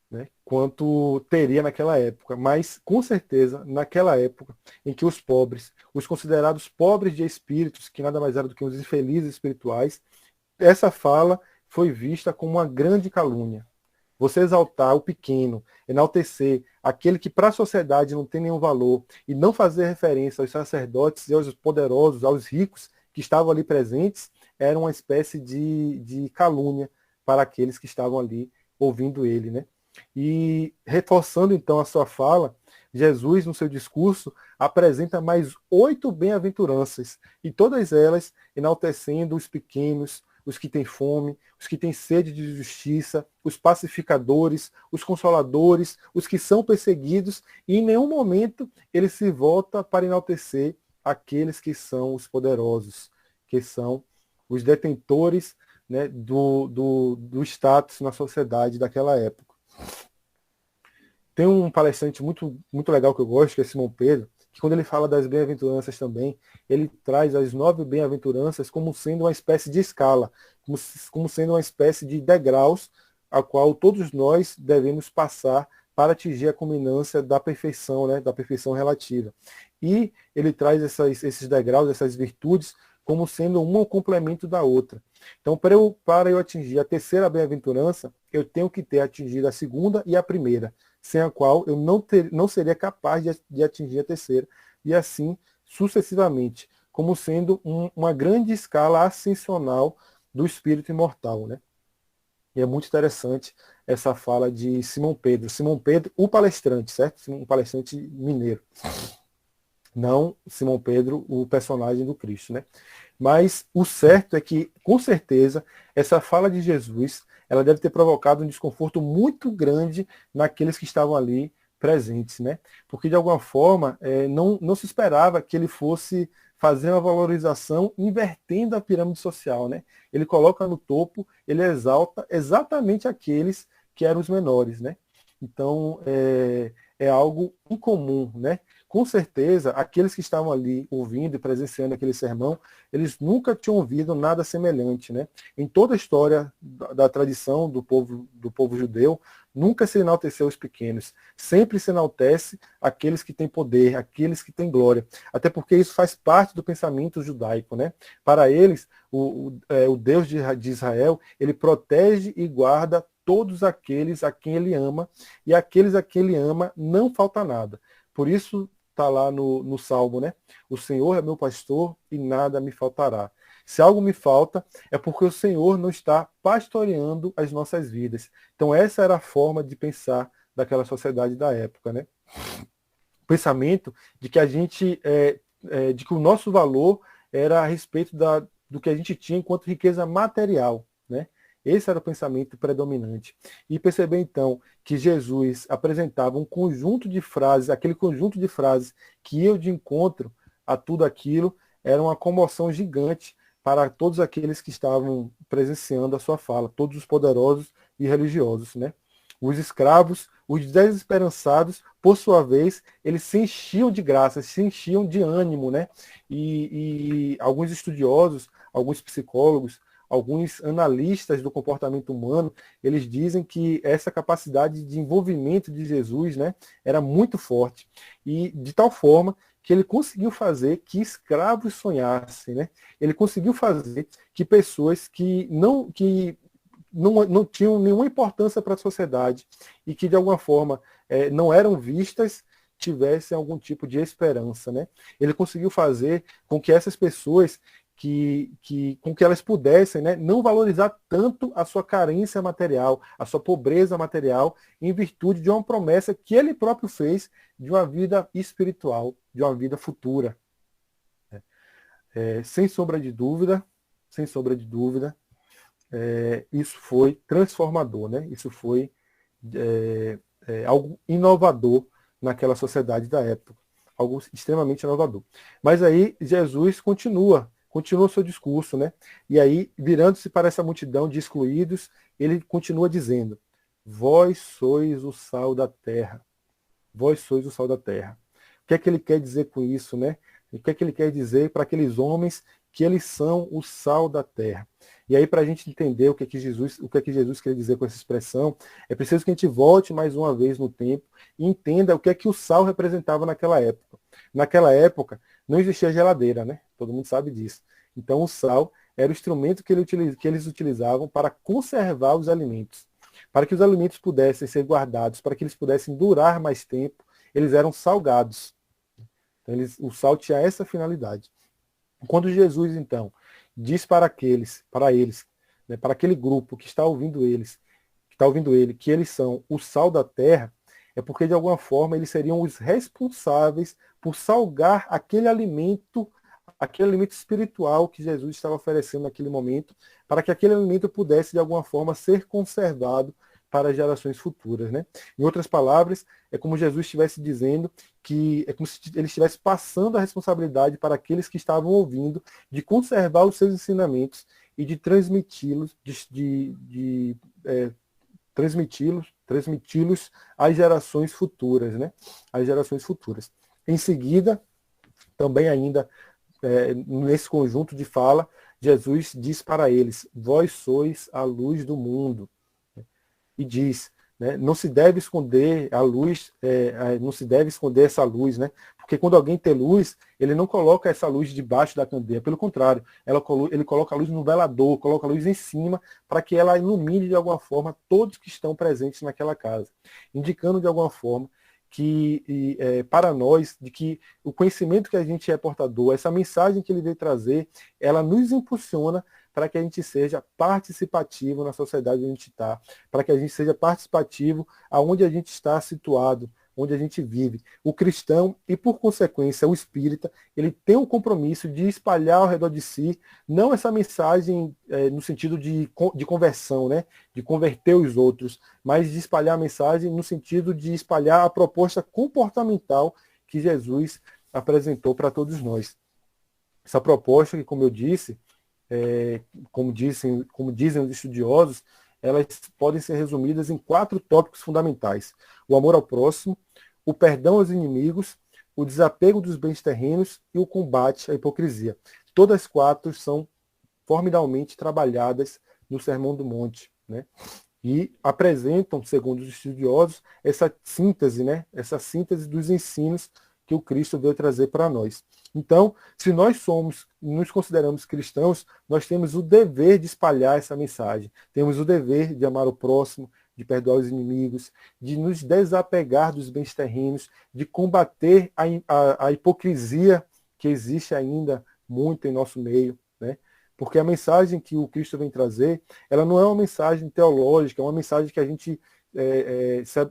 né, quanto teria naquela época, mas com certeza naquela época em que os pobres, os considerados pobres de espíritos, que nada mais eram do que os infelizes espirituais, essa fala foi vista como uma grande calúnia. Você exaltar o pequeno, enaltecer aquele que para a sociedade não tem nenhum valor, e não fazer referência aos sacerdotes e aos poderosos, aos ricos que estavam ali presentes, era uma espécie de calúnia para aqueles que estavam ali ouvindo ele, né? E reforçando então a sua fala, Jesus, no seu discurso, apresenta mais 8 bem-aventuranças, e todas elas enaltecendo os pequenos, os que têm fome, os que têm sede de justiça, os pacificadores, os consoladores, os que são perseguidos, e em nenhum momento ele se volta para enaltecer aqueles que são os poderosos, que são os detentores, né, do status na sociedade daquela época. Tem um palestrante muito, muito legal que eu gosto, que é Simão Pedro, que quando ele fala das bem-aventuranças também, ele traz as 9 bem-aventuranças como sendo uma espécie de escala, como sendo uma espécie de degraus a qual todos nós devemos passar para atingir a culminância da perfeição, né, da perfeição relativa. E ele traz esses degraus, essas virtudes, como sendo um complemento da outra. Então, para eu atingir a terceira bem-aventurança, eu tenho que ter atingido a segunda e a primeira, sem a qual eu não seria capaz de atingir a terceira, e assim sucessivamente, como sendo uma grande escala ascensional do espírito imortal, né? E é muito interessante essa fala de Simão Pedro. Simão Pedro, o palestrante, certo? Um palestrante mineiro. Não Simão Pedro, o personagem do Cristo, né? Mas o certo é que, com certeza, essa fala de Jesus, ela deve ter provocado um desconforto muito grande naqueles que estavam ali presentes, né? Porque, de alguma forma, não se esperava que ele fosse fazer uma valorização invertendo a pirâmide social, né? Ele coloca no topo, ele exalta exatamente aqueles que eram os menores, né? Então, é algo incomum, né? Com certeza, aqueles que estavam ali ouvindo e presenciando aquele sermão, eles nunca tinham ouvido nada semelhante, né? Em toda a história da tradição do povo judeu, nunca se enalteceu os pequenos. Sempre se enaltece aqueles que têm poder, aqueles que têm glória. Até porque isso faz parte do pensamento judaico, né? Para eles, o Deus de Israel, ele protege e guarda todos aqueles a quem ele ama, e aqueles a quem ele ama não falta nada. Por isso está lá no Salmo, né? O Senhor é meu pastor e nada me faltará. Se algo me falta, é porque o Senhor não está pastoreando as nossas vidas. Então essa era a forma de pensar daquela sociedade da época, né? O pensamento de que de que o nosso valor era a respeito do que a gente tinha enquanto riqueza material, né? Esse era o pensamento predominante. E perceber, então, que Jesus apresentava um conjunto de frases, aquele conjunto de frases que iam de encontro a tudo aquilo, era uma comoção gigante para todos aqueles que estavam presenciando a sua fala, todos os poderosos e religiosos, né? Os escravos, os desesperançados, por sua vez, eles se enchiam de graça, se enchiam de ânimo, né? E alguns estudiosos, alguns psicólogos, alguns analistas do comportamento humano, eles dizem que essa capacidade de envolvimento de Jesus, né, era muito forte. E de tal forma que ele conseguiu fazer que escravos sonhassem, né? Ele conseguiu fazer que pessoas que não tinham nenhuma importância para a sociedade e que de alguma forma não eram vistas, tivessem algum tipo de esperança, né? Ele conseguiu fazer com que essas pessoas com que elas pudessem, né, não valorizar tanto a sua carência material, a sua pobreza material, em virtude de uma promessa que ele próprio fez de uma vida espiritual, de uma vida futura. Sem sombra de dúvida, isso foi transformador, né? Isso foi algo inovador naquela sociedade da época. Algo extremamente inovador. Mas aí Jesus continua o seu discurso, né? E aí, virando-se para essa multidão de excluídos, ele continua dizendo: vós sois o sal da terra. Vós sois o sal da terra. O que é que ele quer dizer com isso, né? O que é que ele quer dizer para aqueles homens que eles são o sal da terra? E aí, para a gente entender o que é que Jesus quer dizer com essa expressão, é preciso que a gente volte mais uma vez no tempo e entenda o que é que o sal representava naquela época. Naquela época, não existia geladeira, né? Todo mundo sabe disso. Então, o sal era o instrumento que eles utilizavam para conservar os alimentos. Para que os alimentos pudessem ser guardados, para que eles pudessem durar mais tempo, eles eram salgados. Então, o sal tinha essa finalidade. Quando Jesus, então, diz para eles, né, para aquele grupo que está ouvindo ele, que eles são o sal da terra, é porque, de alguma forma, eles seriam os responsáveis por salgar aquele alimento espiritual que Jesus estava oferecendo naquele momento, para que aquele alimento pudesse, de alguma forma, ser conservado para gerações futuras, né? Em outras palavras, é como Jesus estivesse dizendo é como se ele estivesse passando a responsabilidade para aqueles que estavam ouvindo de conservar os seus ensinamentos e de transmiti-los transmiti-los às gerações futuras, né? Às gerações futuras. Em seguida, também ainda nesse conjunto de fala, Jesus diz para eles: vós sois a luz do mundo. E diz, né, não se deve esconder a luz, não se deve esconder essa luz, né? Porque quando alguém tem luz, ele não coloca essa luz debaixo da candeia, pelo contrário, ele coloca a luz no velador, coloca a luz em cima, para que ela ilumine de alguma forma todos que estão presentes naquela casa, indicando de alguma forma que para nós, de que o conhecimento que a gente é portador, essa mensagem que ele veio trazer, ela nos impulsiona para que a gente seja participativo na sociedade onde a gente está, para que a gente seja participativo aonde a gente está situado, onde a gente vive. O cristão e, por consequência, o espírita, ele tem um compromisso de espalhar ao redor de si, não essa mensagem no sentido de conversão, né? De converter os outros, mas de espalhar a mensagem no sentido de espalhar a proposta comportamental que Jesus apresentou para todos nós. Essa proposta que, como eu disse, como dizem os estudiosos, elas podem ser resumidas em 4 tópicos fundamentais: o amor ao próximo, o perdão aos inimigos, o desapego dos bens terrenos e o combate à hipocrisia. Todas as 4 são formidavelmente trabalhadas no Sermão do Monte, né? E apresentam, segundo os estudiosos, essa síntese, né? Essa síntese dos ensinos que o Cristo veio trazer para nós. Então, se nós nos consideramos cristãos, nós temos o dever de espalhar essa mensagem. Temos o dever de amar o próximo, de perdoar os inimigos, de nos desapegar dos bens terrenos, de combater a hipocrisia que existe ainda muito em nosso meio, né? Porque a mensagem que o Cristo vem trazer, ela não é uma mensagem teológica, é uma mensagem que a gente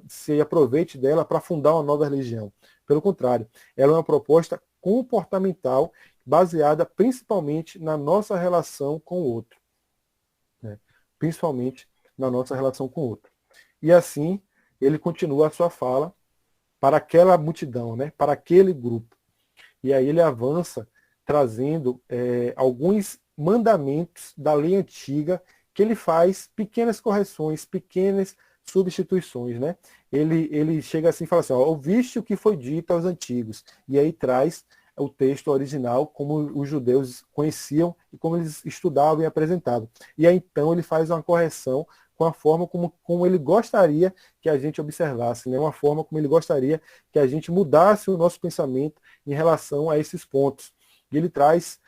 se aproveite dela para fundar uma nova religião. Pelo contrário, ela é uma proposta comportamental baseada principalmente na nossa relação com o outro, né? Principalmente na nossa relação com o outro. E assim, ele continua a sua fala para aquela multidão, né? Para aquele grupo. E aí ele avança trazendo alguns mandamentos da lei antiga, que ele faz pequenas correções, pequenas substituições, né? Ele chega assim e fala assim: ouviste o que foi dito aos antigos, e aí traz o texto original como os judeus conheciam e como eles estudavam e apresentavam. E aí então ele faz uma correção com a forma como ele gostaria que a gente observasse, né? Uma forma como ele gostaria que a gente mudasse o nosso pensamento em relação a esses pontos. E ele traz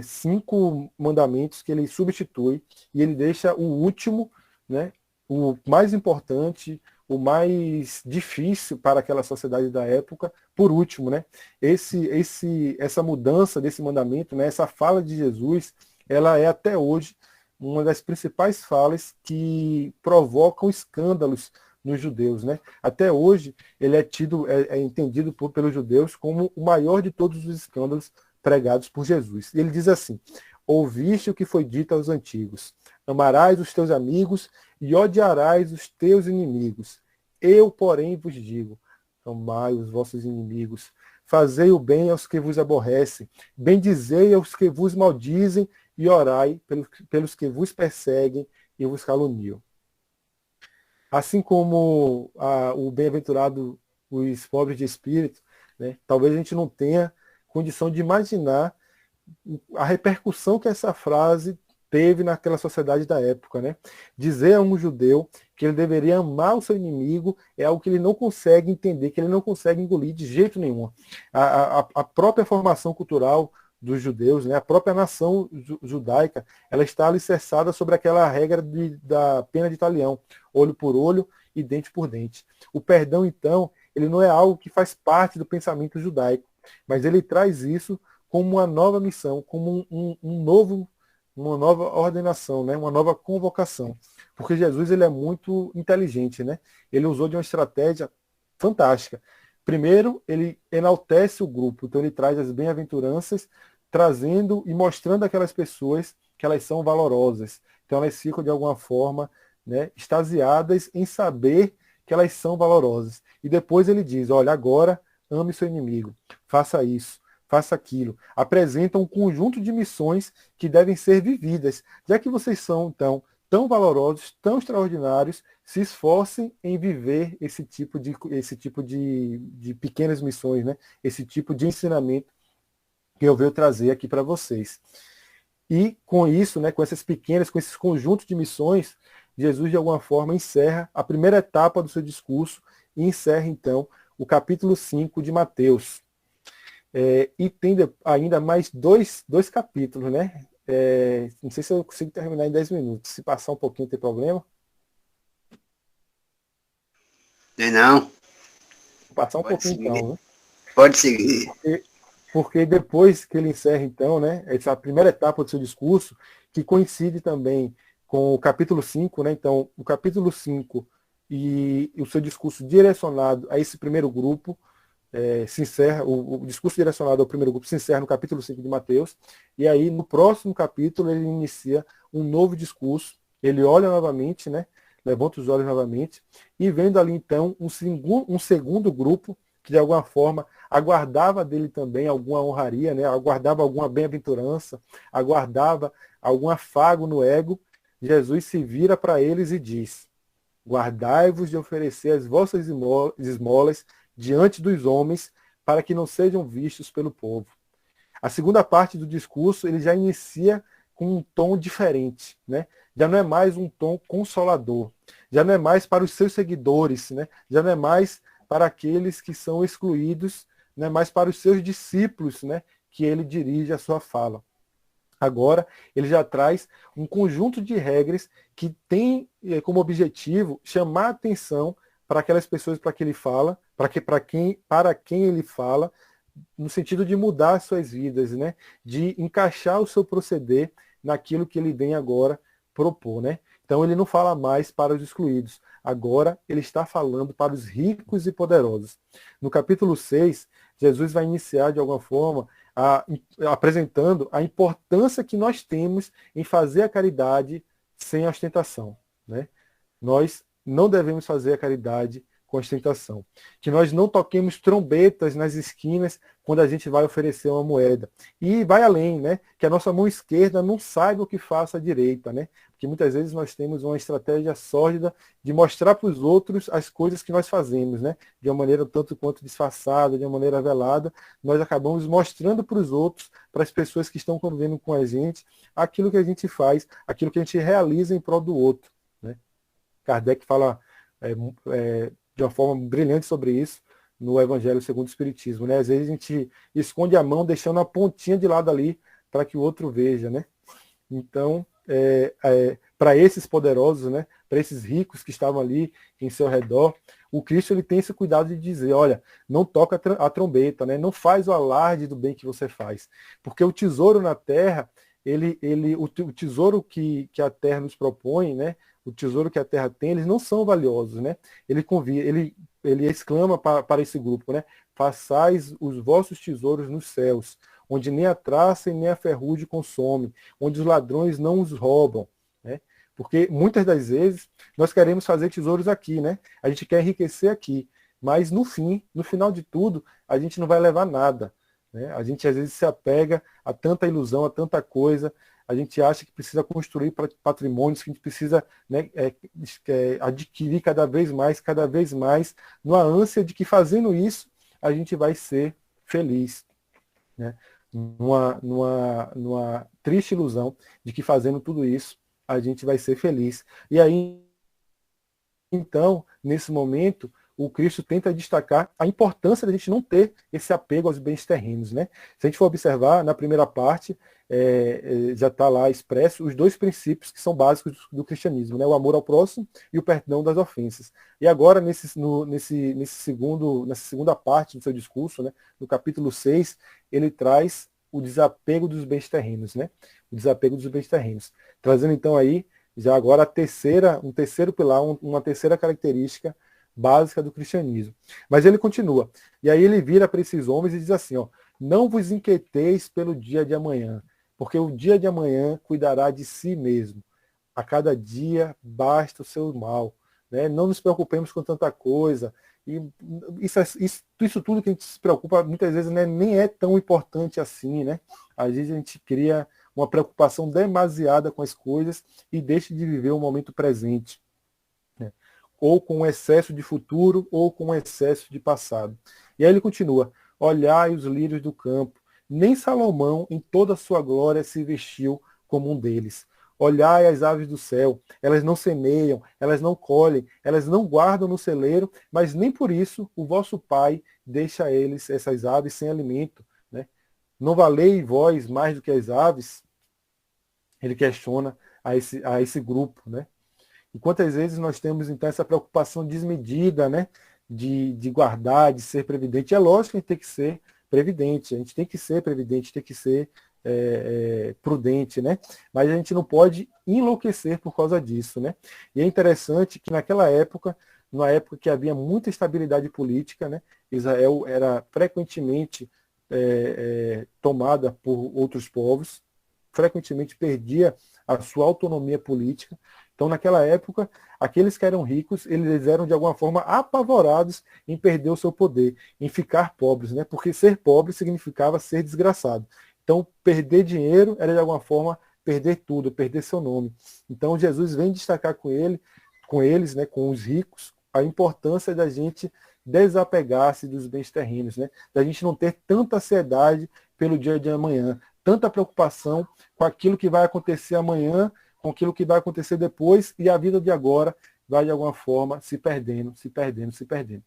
5 mandamentos que ele substitui, e ele deixa o último, né? O mais importante, o mais difícil para aquela sociedade da época, por último, né? Essa mudança desse mandamento, né? Essa fala de Jesus, ela é até hoje uma das principais falas que provocam escândalos nos judeus, né? Até hoje ele é entendido pelos judeus como o maior de todos os escândalos pregados por Jesus. E ele diz assim: ouviste o que foi dito aos antigos, amarás os teus amigos e odiarás os teus inimigos. Eu, porém, vos digo, amai os vossos inimigos, fazei o bem aos que vos aborrecem, bendizei aos que vos maldizem e orai pelos que vos perseguem e vos caluniam. Assim como o bem-aventurado os pobres de espírito, né, talvez a gente não tenha condição de imaginar a repercussão que essa frase teve naquela sociedade da época. Né? Dizer a um judeu que ele deveria amar o seu inimigo é algo que ele não consegue entender, que ele não consegue engolir de jeito nenhum. A própria formação cultural dos judeus, né, a própria nação judaica, ela está alicerçada sobre aquela regra da pena de talião, olho por olho e dente por dente. O perdão, então, ele não é algo que faz parte do pensamento judaico, mas ele traz isso como uma nova missão, como uma nova ordenação, né, uma nova convocação. Porque Jesus ele é muito inteligente, né? Ele usou de uma estratégia fantástica. Primeiro, ele enaltece o grupo, então ele traz as bem-aventuranças, trazendo e mostrando àquelas pessoas que elas são valorosas. Então elas ficam, de alguma forma, né, extasiadas em saber que elas são valorosas. E depois ele diz, olha, agora ame seu inimigo, faça isso, faça aquilo. Apresenta um conjunto de missões que devem ser vividas. Já que vocês são, então, tão valorosos, tão extraordinários, se esforcem em viver esse tipo de pequenas missões, né? Esse tipo de ensinamento que eu venho trazer aqui para vocês. E com isso, né, com esses conjuntos de missões, Jesus, de alguma forma, encerra a primeira etapa do seu discurso e encerra, então, o capítulo 5 de Mateus. E tem ainda mais dois capítulos, né? Não sei se eu consigo terminar em 10 minutos. Se passar um pouquinho, tem problema? Não. Vou passar um pouquinho, seguir. Então, né? Pode seguir. Porque depois que ele encerra, então, né, essa primeira etapa do seu discurso, que coincide também com o capítulo 5, né? Então, o capítulo 5 e o seu discurso direcionado a esse primeiro grupo, se encerra, o discurso direcionado ao primeiro grupo se encerra no capítulo 5 de Mateus, e aí no próximo capítulo ele inicia um novo discurso, ele olha novamente, né, levanta os olhos novamente, e vendo ali então um segundo grupo, que de alguma forma aguardava dele também alguma honraria, né, aguardava alguma bem-aventurança, aguardava algum afago no ego, Jesus se vira para eles e diz, guardai-vos de oferecer as vossas esmolas diante dos homens, para que não sejam vistos pelo povo. A segunda parte do discurso, ele já inicia com um tom diferente, né? Já não é mais um tom consolador, já não é mais para os seus seguidores, né? Já não é mais para aqueles que são excluídos, não é mais para os seus discípulos, né? Que ele dirige a sua fala. Agora, ele já traz um conjunto de regras que tem como objetivo chamar a atenção para aquelas pessoas para que ele fala, para quem ele fala, no sentido de mudar suas vidas, né? De encaixar o seu proceder naquilo que ele vem agora propor. Né? Então ele não fala mais para os excluídos, agora ele está falando para os ricos e poderosos. No capítulo 6, Jesus vai iniciar de alguma forma apresentando a importância que nós temos em fazer a caridade sem ostentação. Né? Nós não devemos fazer a caridade com ostentação. Que nós não toquemos trombetas nas esquinas quando a gente vai oferecer uma moeda. E vai além, né? Que a nossa mão esquerda não saiba o que faça a direita, né? Porque muitas vezes nós temos uma estratégia sórdida de mostrar para os outros as coisas que nós fazemos, né? De uma maneira tanto quanto disfarçada, de uma maneira velada, nós acabamos mostrando para os outros, para as pessoas que estão convivendo com a gente, aquilo que a gente faz, aquilo que a gente realiza em prol do outro, né? Kardec fala de uma forma brilhante sobre isso no Evangelho segundo o Espiritismo. Né? Às vezes a gente esconde a mão, deixando a pontinha de lado ali para que o outro veja. Né? Então, para esses poderosos, né? Para esses ricos que estavam ali em seu redor, o Cristo ele tem esse cuidado de dizer, olha, não toca a trombeta, né? Não faz o alarde do bem que você faz. Porque o tesouro na terra, o tesouro que a terra nos propõe, né? O tesouro que a terra tem, eles não são valiosos, né? Ele exclama para esse grupo, né? Façais os vossos tesouros nos céus, onde nem a traça e nem a ferrugem consome, onde os ladrões não os roubam, né? Porque muitas das vezes nós queremos fazer tesouros aqui, né? A gente quer enriquecer aqui, mas no final de tudo, a gente não vai levar nada, né? A gente às vezes se apega a tanta ilusão, a tanta coisa, a gente acha que precisa construir patrimônios, que a gente precisa, né, adquirir cada vez mais, numa ânsia de que fazendo isso a gente vai ser feliz, né? Numa triste ilusão de que fazendo tudo isso a gente vai ser feliz. E aí, então, nesse momento, o Cristo tenta destacar a importância da gente não ter esse apego aos bens terrenos, né? Se a gente for observar, na primeira parte, já está lá expresso os dois princípios que são básicos do cristianismo, né? O amor ao próximo e o perdão das ofensas. E agora, nessa segunda parte do seu discurso, né, no capítulo 6, ele traz o desapego dos bens terrenos, né? O desapego dos bens terrenos. Trazendo então aí, já agora um terceiro pilar, uma terceira característica básica do cristianismo. Mas ele continua. E aí ele vira para esses homens e diz assim, ó, não vos inquieteis pelo dia de amanhã, porque o dia de amanhã cuidará de si mesmo. A cada dia basta o seu mal, né? Não nos preocupemos com tanta coisa. E isso tudo que a gente se preocupa, muitas vezes, né, nem é tão importante assim, né? Às vezes a gente cria uma preocupação demasiada com as coisas e deixa de viver o momento presente, né? Ou com excesso de futuro, ou com excesso de passado. E aí ele continua, olhai os lírios do campo, nem Salomão em toda a sua glória se vestiu como um deles. Olhai as aves do céu, elas não semeiam, elas não colhem, elas não guardam no celeiro, mas nem por isso o vosso Pai deixa essas aves sem alimento, né? Não valei vós mais do que as aves? Ele questiona a esse grupo, né? E quantas vezes nós temos, então, essa preocupação desmedida, né, de guardar, de ser previdente. É lógico que a gente tem que ser previdente, a gente tem que ser previdente, tem que ser prudente, né? Mas a gente não pode enlouquecer por causa disso, né? E é interessante que naquela época, numa época que havia muita estabilidade política, né, Israel era frequentemente tomada por outros povos, frequentemente perdia a sua autonomia política. Então, naquela época, aqueles que eram ricos, eles eram, de alguma forma, apavorados em perder o seu poder, em ficar pobres, né? Porque ser pobre significava ser desgraçado. Então, perder dinheiro era, de alguma forma, perder tudo, perder seu nome. Então, Jesus vem destacar com eles, né, com os ricos, a importância da gente desapegar-se dos bens terrenos, né? Da gente não ter tanta ansiedade pelo dia de amanhã, tanta preocupação com aquilo que vai acontecer amanhã, com aquilo que vai acontecer depois, e a vida de agora vai, de alguma forma, se perdendo, se perdendo, se perdendo.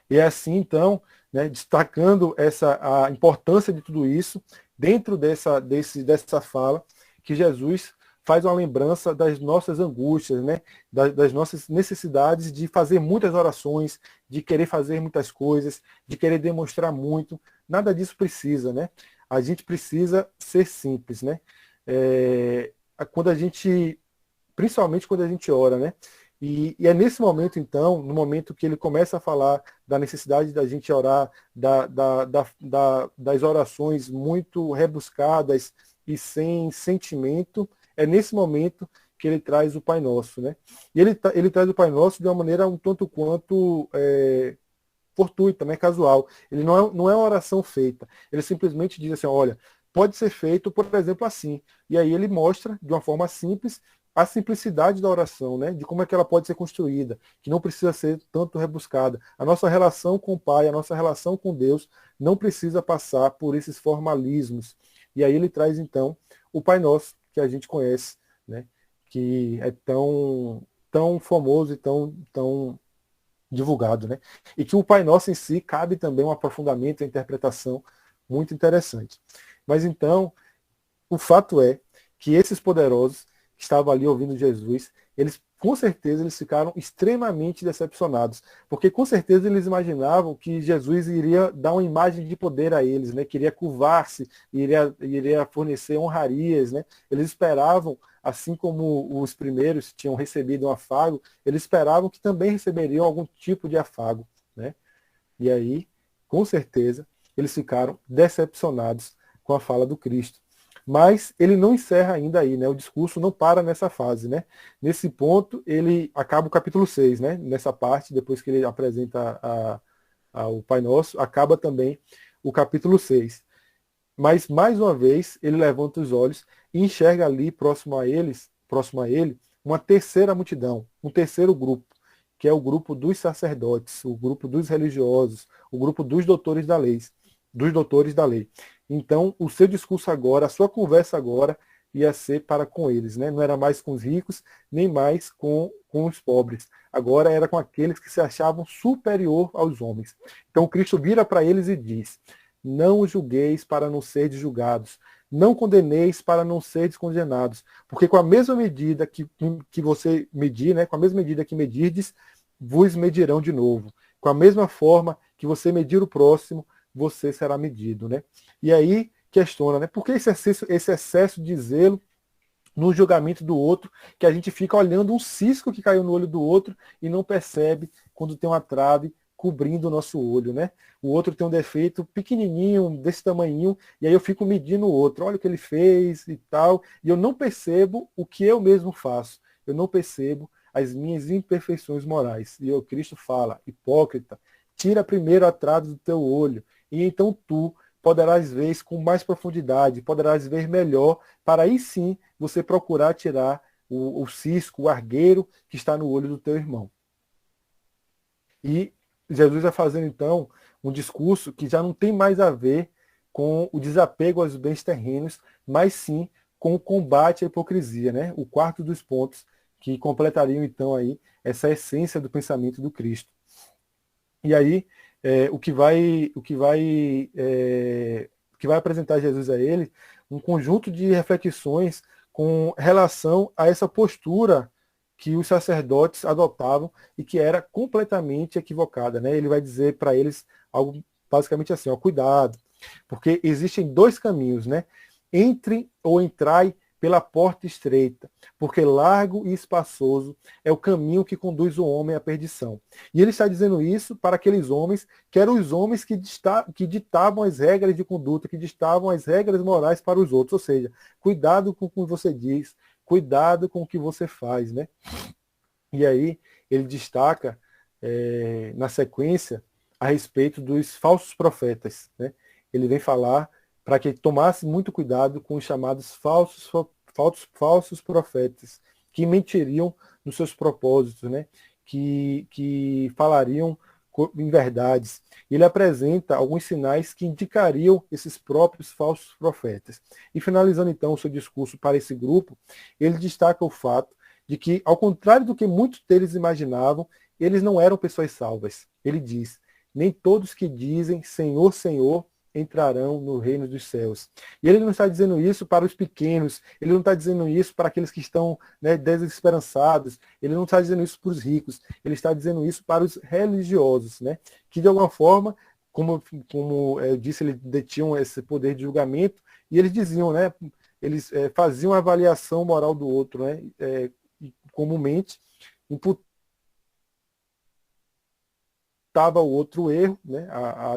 E é assim, então, né, destacando a importância de tudo isso, dentro dessa fala, que Jesus faz uma lembrança das nossas angústias, né, das nossas necessidades de fazer muitas orações, de querer fazer muitas coisas, de querer demonstrar muito. Nada disso precisa, né? A gente precisa ser simples, né? Principalmente quando a gente ora, né? E é nesse momento, então, no momento que ele começa a falar da necessidade da gente orar, das orações muito rebuscadas e sem sentimento, é nesse momento que ele traz o Pai Nosso, né? E ele traz o Pai Nosso de uma maneira um tanto quanto fortuita, né? Casual. Ele não é uma oração feita. Ele simplesmente diz assim, olha, pode ser feito, por exemplo, assim. E aí ele mostra, de uma forma simples, a simplicidade da oração, né? De como é que ela pode ser construída, que não precisa ser tanto rebuscada. A nossa relação com o Pai, a nossa relação com Deus, não precisa passar por esses formalismos. E aí ele traz, então, o Pai Nosso, que a gente conhece, né? Que é tão famoso e tão divulgado, né? E que o Pai Nosso em si cabe também um aprofundamento, uma interpretação muito interessante. Mas então, o fato é que esses poderosos que estavam ali ouvindo Jesus, com certeza eles ficaram extremamente decepcionados, porque com certeza eles imaginavam que Jesus iria dar uma imagem de poder a eles, né? Que iria curvar-se, iria fornecer honrarias, né? Eles esperavam, assim como os primeiros tinham recebido um afago, eles esperavam que também receberiam algum tipo de afago, né? E aí, com certeza, eles ficaram decepcionados com a fala do Cristo. Mas ele não encerra ainda aí, né? O discurso não para nessa fase, né? Nesse ponto, ele acaba o capítulo 6, né? Nessa parte, depois que ele apresenta o Pai Nosso, acaba também o capítulo 6. Mas, mais uma vez, ele levanta os olhos e enxerga ali, próximo a ele, uma terceira multidão, um terceiro grupo, que é o grupo dos sacerdotes, o grupo dos religiosos, o grupo dos doutores da lei. Então, o seu discurso agora, a sua conversa agora, ia ser para com eles, né? Não era mais com os ricos, nem mais com os pobres. Agora era com aqueles que se achavam superior aos homens. Então, Cristo vira para eles e diz: não os julgueis para não serdes julgados, não condeneis para não serdes condenados, porque com a mesma medida que você medir, né? Com a mesma medida que medirdes, vos medirão de novo. Com a mesma forma que você medir o próximo, você será medido, né? E aí questiona, né? Por que esse excesso de zelo no julgamento do outro, que a gente fica olhando um cisco que caiu no olho do outro e não percebe quando tem uma trave cobrindo o nosso olho, né? O outro tem um defeito pequenininho, desse tamanhinho, e aí eu fico medindo o outro, olha o que ele fez e tal, e eu não percebo o que eu mesmo faço, eu não percebo as minhas imperfeições morais. E o Cristo fala: hipócrita, tira primeiro a trave do teu olho, e então tu poderás ver com mais profundidade, poderás ver melhor, para aí sim você procurar tirar o cisco, o argueiro que está no olho do teu irmão. E Jesus vai fazendo então um discurso que já não tem mais a ver com o desapego aos bens terrenos, mas sim com o combate à hipocrisia, né? O quarto dos pontos que completariam então aí essa essência do pensamento do Cristo. E aí o que vai apresentar Jesus a ele um conjunto de reflexões com relação a essa postura que os sacerdotes adotavam e que era completamente equivocada, né? Ele vai dizer para eles algo basicamente assim: ó, cuidado, porque existem dois caminhos, né? Entre ou entrai pela porta estreita, porque largo e espaçoso é o caminho que conduz o homem à perdição. E ele está dizendo isso para aqueles homens que eram os homens que ditavam as regras de conduta, que ditavam as regras morais para os outros. Ou seja, cuidado com o que você diz, cuidado com o que você faz, né? E aí ele destaca na sequência a respeito dos falsos profetas, né? Ele vem falar para que tomasse muito cuidado com os chamados falsos profetas, que mentiriam nos seus propósitos, né? Que falariam em verdades. Ele apresenta alguns sinais que indicariam esses próprios falsos profetas. E finalizando então o seu discurso para esse grupo, ele destaca o fato de que, ao contrário do que muitos deles imaginavam, eles não eram pessoas salvas. Ele diz: nem todos que dizem Senhor, Senhor, entrarão no reino dos céus. E ele não está dizendo isso para os pequenos, ele não está dizendo isso para aqueles que estão, né, desesperançados, ele não está dizendo isso para os ricos, ele está dizendo isso para os religiosos, né, que de alguma forma, como eu disse, eles detinham esse poder de julgamento, e eles diziam, né, eles faziam a avaliação moral do outro, né, e comumente imputava o outro erro, né,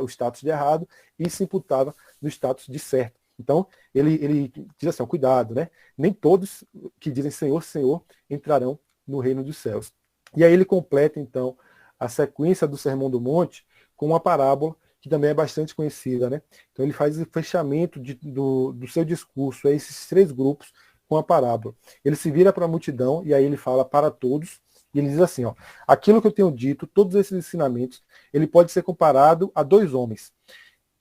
o status de errado, e se imputava no status de certo. Então, ele diz assim: ó, cuidado, né? Nem todos que dizem Senhor, Senhor entrarão no reino dos céus. E aí ele completa, então, a sequência do Sermão do Monte com uma parábola que também é bastante conhecida, né? Então ele faz o fechamento do seu discurso a esses três grupos com a parábola. Ele se vira para a multidão e aí ele fala para todos. E ele diz assim: ó, aquilo que eu tenho dito, todos esses ensinamentos, ele pode ser comparado a dois homens.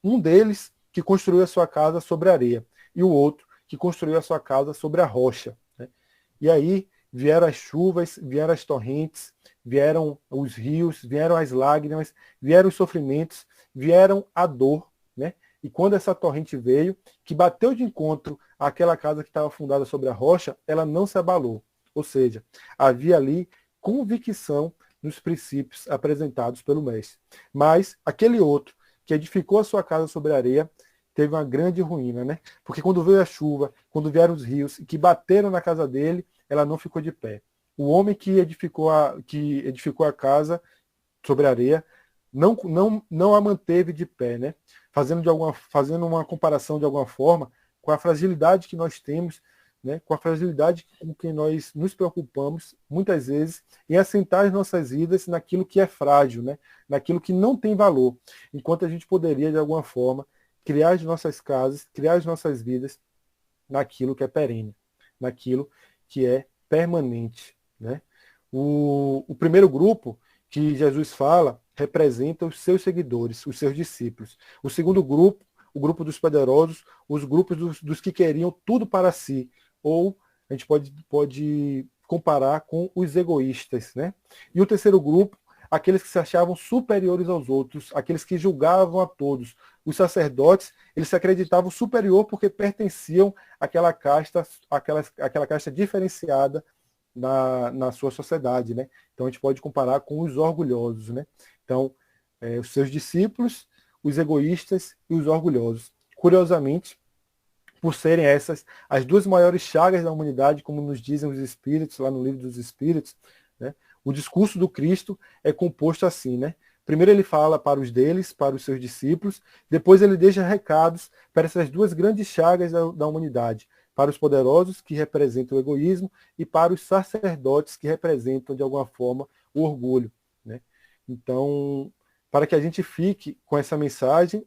Um deles que construiu a sua casa sobre a areia, e o outro que construiu a sua casa sobre a rocha, né? E aí vieram as chuvas, vieram as torrentes, vieram os rios, vieram as lágrimas, vieram os sofrimentos, vieram a dor, né? E quando essa torrente veio, que bateu de encontro àquela casa que estava fundada sobre a rocha, ela não se abalou. Ou seja, havia ali convicção nos princípios apresentados pelo mestre. Mas aquele outro que edificou a sua casa sobre a areia teve uma grande ruína, né? Porque quando veio a chuva, quando vieram os rios e que bateram na casa dele, ela não ficou de pé. O homem que edificou a casa sobre a areia não a manteve de pé, né? Fazendo uma comparação de alguma forma, com a fragilidade que nós temos, né, com a fragilidade com que nós nos preocupamos, muitas vezes, em assentar as nossas vidas naquilo que é frágil, né, naquilo que não tem valor, enquanto a gente poderia, de alguma forma, criar as nossas casas, criar as nossas vidas naquilo que é perene, naquilo que é permanente. Né? O primeiro grupo que Jesus fala representa os seus seguidores, os seus discípulos. O segundo grupo, o grupo dos poderosos, os grupos dos que queriam tudo para si, ou a gente pode comparar com os egoístas. Né? E o terceiro grupo, aqueles que se achavam superiores aos outros, aqueles que julgavam a todos. Os sacerdotes, eles se acreditavam superior porque pertenciam àquela casta diferenciada na sua sociedade. Né? Então a gente pode comparar com os orgulhosos. Né? Então, os seus discípulos, os egoístas e os orgulhosos. Curiosamente, por serem essas as duas maiores chagas da humanidade, como nos dizem os Espíritos, lá no Livro dos Espíritos, né? O discurso do Cristo é composto assim, né? Primeiro ele fala para os deles, para os seus discípulos, depois ele deixa recados para essas duas grandes chagas da humanidade, para os poderosos, que representam o egoísmo, e para os sacerdotes, que representam, de alguma forma, o orgulho. Né? Então, para que a gente fique com essa mensagem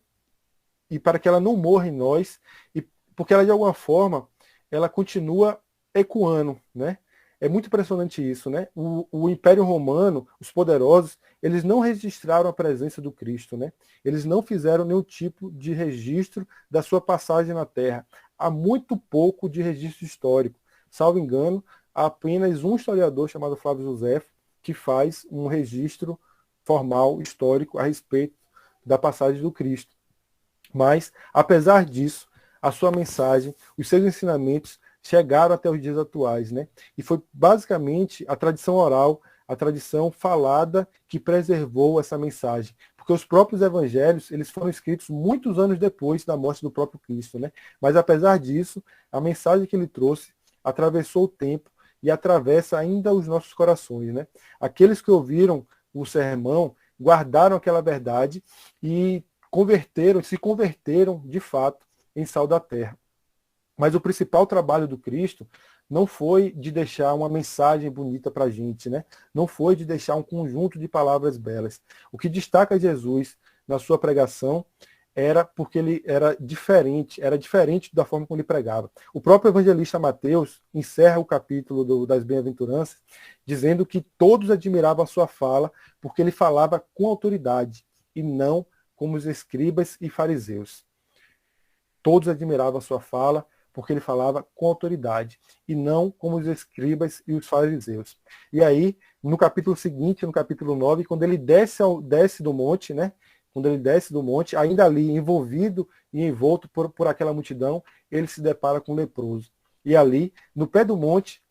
e para que ela não morra em nós, e porque ela, de alguma forma, ela continua ecoando, né? É muito impressionante isso, né? O Império Romano, os poderosos, eles não registraram a presença do Cristo, né? Eles não fizeram nenhum tipo de registro da sua passagem na Terra. Há muito pouco de registro histórico. Salvo engano, há apenas um historiador chamado Flávio Josefo que faz um registro formal, histórico, a respeito da passagem do Cristo. Mas, apesar disso, a sua mensagem, os seus ensinamentos chegaram até os dias atuais, né? E foi basicamente a tradição oral, a tradição falada que preservou essa mensagem, porque os próprios evangelhos, eles foram escritos muitos anos depois da morte do próprio Cristo, né? Mas apesar disso, a mensagem que ele trouxe atravessou o tempo e atravessa ainda os nossos corações, né? Aqueles que ouviram o sermão guardaram aquela verdade e se converteram de fato em sal da terra. Mas o principal trabalho do Cristo não foi de deixar uma mensagem bonita para a gente, né? Não foi de deixar um conjunto de palavras belas. O que destaca Jesus na sua pregação era porque ele era diferente da forma como ele pregava. O próprio evangelista Mateus encerra o capítulo das Bem-aventuranças dizendo que todos admiravam a sua fala porque ele falava com autoridade e não como os escribas e fariseus. Todos admiravam a sua fala porque ele falava com autoridade, e não como os escribas e os fariseus. E aí, no capítulo seguinte, no capítulo 9, quando ele desce do monte, né? Quando ele desce do monte, ainda ali, envolvido e envolto por aquela multidão, ele se depara com um leproso. E ali, no pé do monte,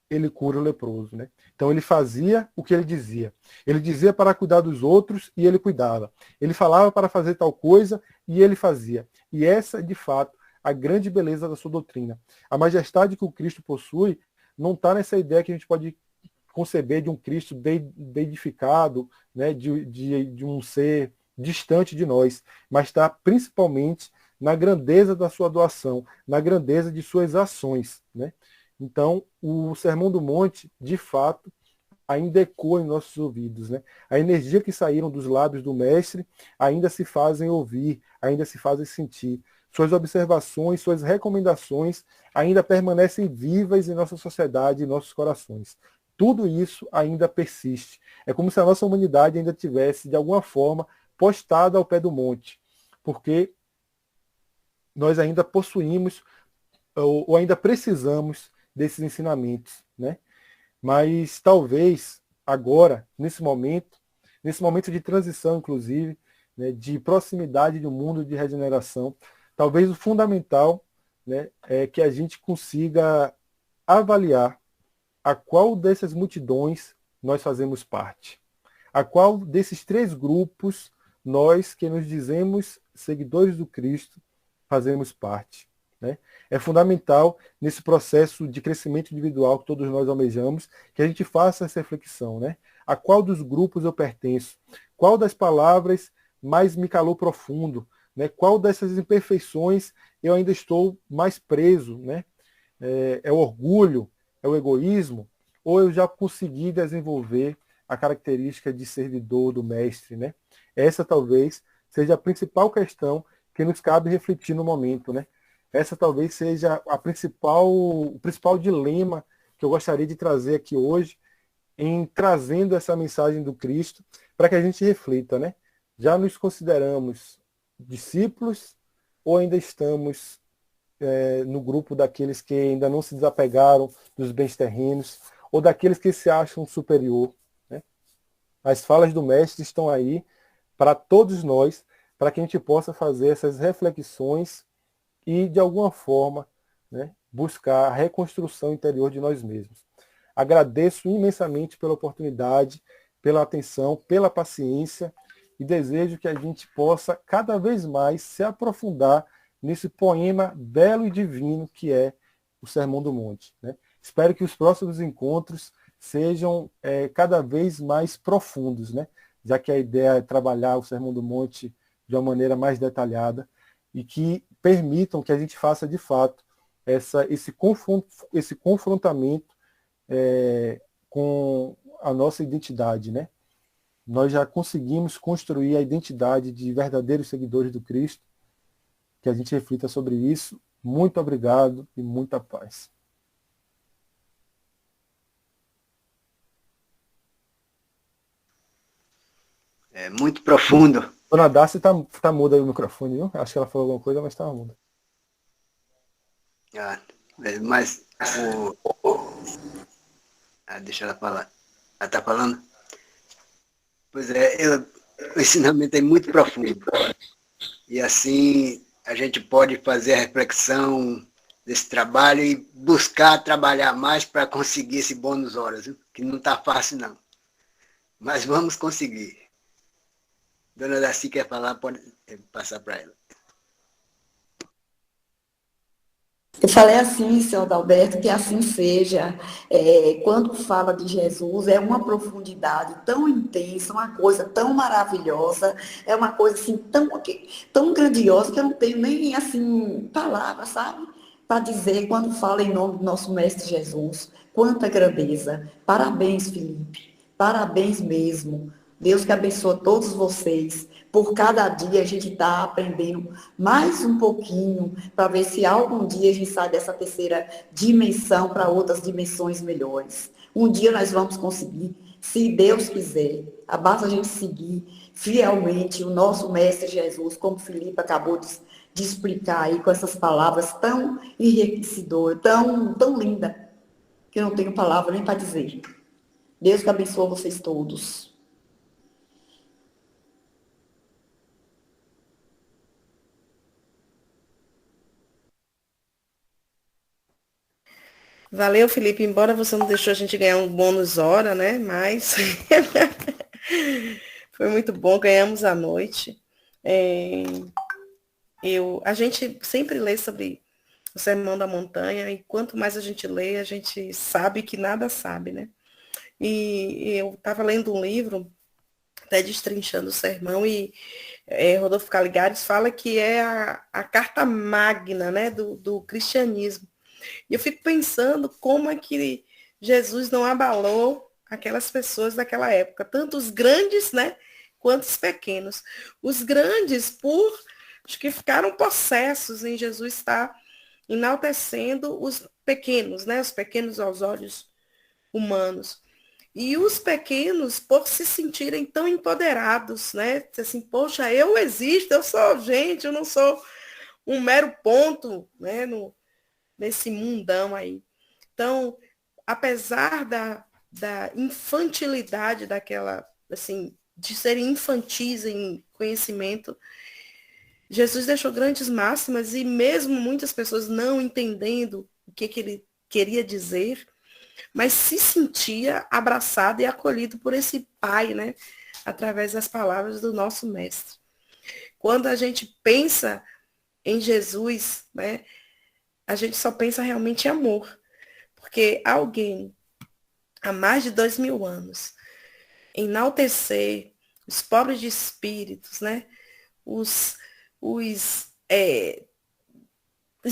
ele cura o leproso. Né? Então ele fazia o que ele dizia. Ele dizia para cuidar dos outros e ele cuidava. Ele falava para fazer tal coisa e ele fazia. E essa, de fato, a grande beleza da sua doutrina. A majestade que o Cristo possui não está nessa ideia que a gente pode conceber de um Cristo deidificado, né, de um ser distante de nós, mas está principalmente na grandeza da sua doação, na grandeza de suas ações. Né? Então, o Sermão do Monte, de fato, ainda ecoa em nossos ouvidos. Né? A energia que saíram dos lábios do Mestre ainda se fazem ouvir, ainda se fazem sentir. Suas observações, suas recomendações ainda permanecem vivas em nossa sociedade e em nossos corações. Tudo isso ainda persiste. É como se a nossa humanidade ainda tivesse, de alguma forma, postada ao pé do monte, porque nós ainda possuímos ou ainda precisamos desses ensinamentos. Né? Mas talvez agora, nesse momento de transição, inclusive, né, de proximidade do mundo de regeneração, talvez o fundamental, né, é que a gente consiga avaliar a qual dessas multidões nós fazemos parte. A qual desses três grupos nós, que nos dizemos seguidores do Cristo, fazemos parte. Né? É fundamental, nesse processo de crescimento individual que todos nós almejamos, que a gente faça essa reflexão. Né? A qual dos grupos eu pertenço? Qual das palavras mais me calou profundo? né? Qual dessas imperfeições eu ainda estou mais preso, né? É o orgulho, é o egoísmo, ou eu já consegui desenvolver a característica de servidor do mestre, né? Essa talvez seja a principal questão que nos cabe refletir no momento, né? Essa talvez seja o principal dilema que eu gostaria de trazer aqui hoje, em trazendo essa mensagem do Cristo, para que a gente reflita, né? Já nos consideramos discípulos ou ainda estamos no grupo daqueles que ainda não se desapegaram dos bens terrenos ou daqueles que se acham superior, né? As falas do Mestre estão aí para todos nós, para que a gente possa fazer essas reflexões e, de alguma forma, né, buscar a reconstrução interior de nós mesmos. Agradeço imensamente pela oportunidade, pela atenção, pela paciência e desejo que a gente possa cada vez mais se aprofundar nesse poema belo e divino que é o Sermão do Monte, né? Espero que os próximos encontros sejam cada vez mais profundos, né? Já que a ideia é trabalhar o Sermão do Monte de uma maneira mais detalhada e que permitam que a gente faça de fato esse confrontamento com a nossa identidade, né? Nós já conseguimos construir a identidade de verdadeiros seguidores do Cristo, que a gente reflita sobre isso. Muito obrigado e muita paz. É muito profundo. Dona Darcy tá muda aí o microfone, viu? Acho que ela falou alguma coisa, mas tá muda. Mas deixa ela falar. Ela está falando? Pois é, o ensinamento é muito profundo. E assim a gente pode fazer a reflexão desse trabalho e buscar trabalhar mais para conseguir esse bônus horas, viu? Que não está fácil não. Mas vamos conseguir. Dona Darcy quer falar, pode passar para ela. Eu falei assim, senhor Adalberto, que assim seja. Quando fala de Jesus, é uma profundidade tão intensa, uma coisa tão maravilhosa, é uma coisa assim tão grandiosa que eu não tenho nem assim palavras, sabe? Para dizer quando fala em nome do nosso Mestre Jesus. Quanta grandeza. Parabéns, Felipe. Parabéns mesmo. Deus que abençoe todos vocês. Por cada dia a gente está aprendendo mais um pouquinho para ver se algum dia a gente sai dessa terceira dimensão para outras dimensões melhores. Um dia nós vamos conseguir, se Deus quiser. Basta a gente seguir fielmente o nosso Mestre Jesus, como o Felipe acabou de explicar aí com essas palavras tão enriquecedoras, tão linda, que eu não tenho palavra nem para dizer. Deus que abençoe vocês todos. Valeu, Felipe. Embora você não deixou a gente ganhar um bônus hora, né? Mas foi muito bom, ganhamos a noite. A gente sempre lê sobre o Sermão da Montanha, e quanto mais a gente lê, a gente sabe que nada sabe, né? E eu estava lendo um livro, até destrinchando o sermão, e Rodolfo Caligares fala que é a carta magna, né, do cristianismo. E eu fico pensando como é que Jesus não abalou aquelas pessoas daquela época, tanto os grandes, né, quanto os pequenos. Os grandes, acho que ficaram possessos em Jesus estar enaltecendo os pequenos, né, os pequenos aos olhos humanos. E os pequenos, por se sentirem tão empoderados, né, assim, poxa, eu existo, eu sou gente, eu não sou um mero ponto, né, nesse mundão aí. Então, apesar da infantilidade daquela, assim, de serem infantis em conhecimento, Jesus deixou grandes máximas e mesmo muitas pessoas não entendendo o que ele queria dizer, mas se sentia abraçado e acolhido por esse pai, né? Através das palavras do nosso mestre. Quando a gente pensa em Jesus, né? A gente só pensa realmente em amor. Porque alguém, há mais de 2000 anos, enaltecer os pobres de espíritos, né? Os os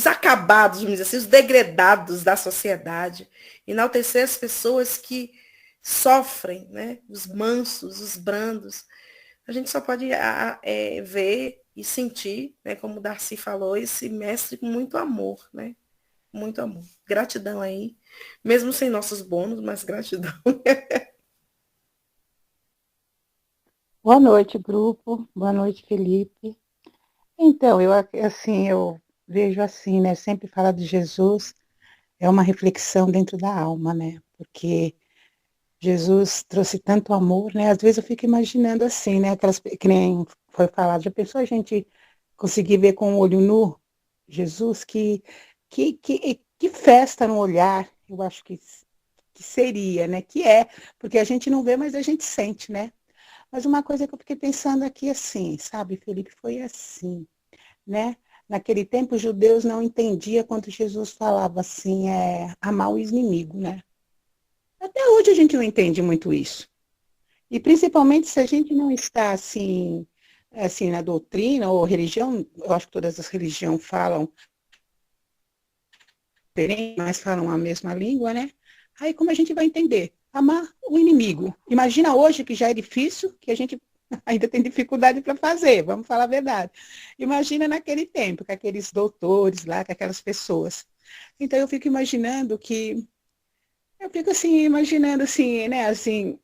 acabados, vamos dizer assim, os degredados da sociedade, enaltecer as pessoas que sofrem, né? Os mansos, os brandos. A gente só pode ver e sentir, né, como o Darcy falou, esse mestre com muito amor, né? Muito amor. Gratidão aí, mesmo sem nossos bônus, mas gratidão. Boa noite, grupo. Boa noite, Felipe. Então, eu vejo assim, né? Sempre falar de Jesus é uma reflexão dentro da alma, né? Porque Jesus trouxe tanto amor, né? Às vezes eu fico imaginando assim, né? Que nem foi falado, já pensou a gente conseguir ver com o olho nu Jesus? Que festa no olhar, eu acho que seria, né? Que é, porque a gente não vê, mas a gente sente, né? Mas uma coisa que eu fiquei pensando aqui assim, sabe, Felipe, foi assim, né? Naquele tempo os judeus não entendiam quando Jesus falava assim, amar o inimigo, né? Até hoje a gente não entende muito isso. E principalmente se a gente não está assim na doutrina ou religião, eu acho que todas as religiões falam diferente, mas falam a mesma língua, né? Aí como a gente vai entender? Amar o inimigo. Imagina hoje que já é difícil, que a gente ainda tem dificuldade para fazer, vamos falar a verdade. Imagina naquele tempo, com aqueles doutores lá, com aquelas pessoas. Então eu fico imaginando né, assim,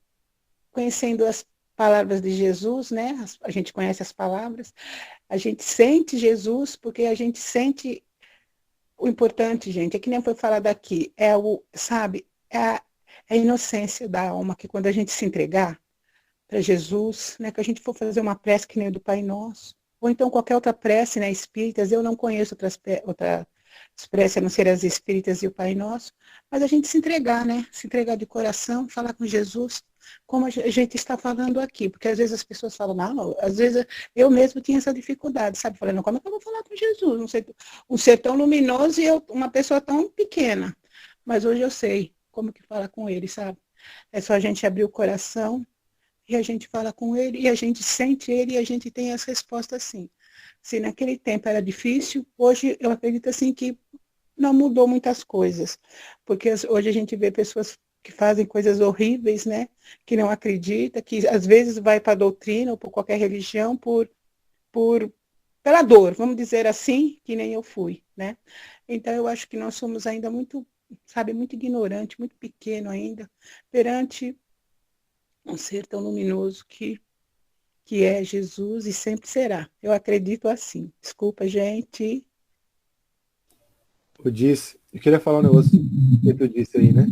conhecendo as palavras de Jesus, né? A gente conhece as palavras, a gente sente Jesus, porque a gente sente o importante, gente, é que nem foi falado aqui, é a inocência da alma, que quando a gente se entregar para Jesus, né, que a gente for fazer uma prece que nem a do Pai Nosso, ou então qualquer outra prece, né, espíritas, eu não conheço outras preces, a não ser as espíritas e o Pai Nosso, mas a gente se entregar, né, se entregar de coração, falar com Jesus, como a gente está falando aqui, porque às vezes as pessoas falam, não, às vezes eu mesmo tinha essa dificuldade, sabe, falando, como é que eu vou falar com Jesus, um ser tão luminoso e uma pessoa tão pequena, mas hoje eu sei como que fala com ele, sabe, é só a gente abrir o coração e a gente fala com ele, e a gente sente ele, e a gente tem as respostas sim. Se naquele tempo era difícil, hoje eu acredito assim que não mudou muitas coisas, porque hoje a gente vê pessoas que fazem coisas horríveis, né, que não acreditam, que às vezes vai para a doutrina ou por qualquer religião pela dor, vamos dizer assim, que nem eu fui, né. Então eu acho que nós somos ainda muito, sabe, muito ignorante, muito pequeno ainda, perante um ser tão luminoso que é Jesus e sempre será. Eu acredito assim. Desculpa, gente. Eu queria falar um negócio que tu disse aí, né?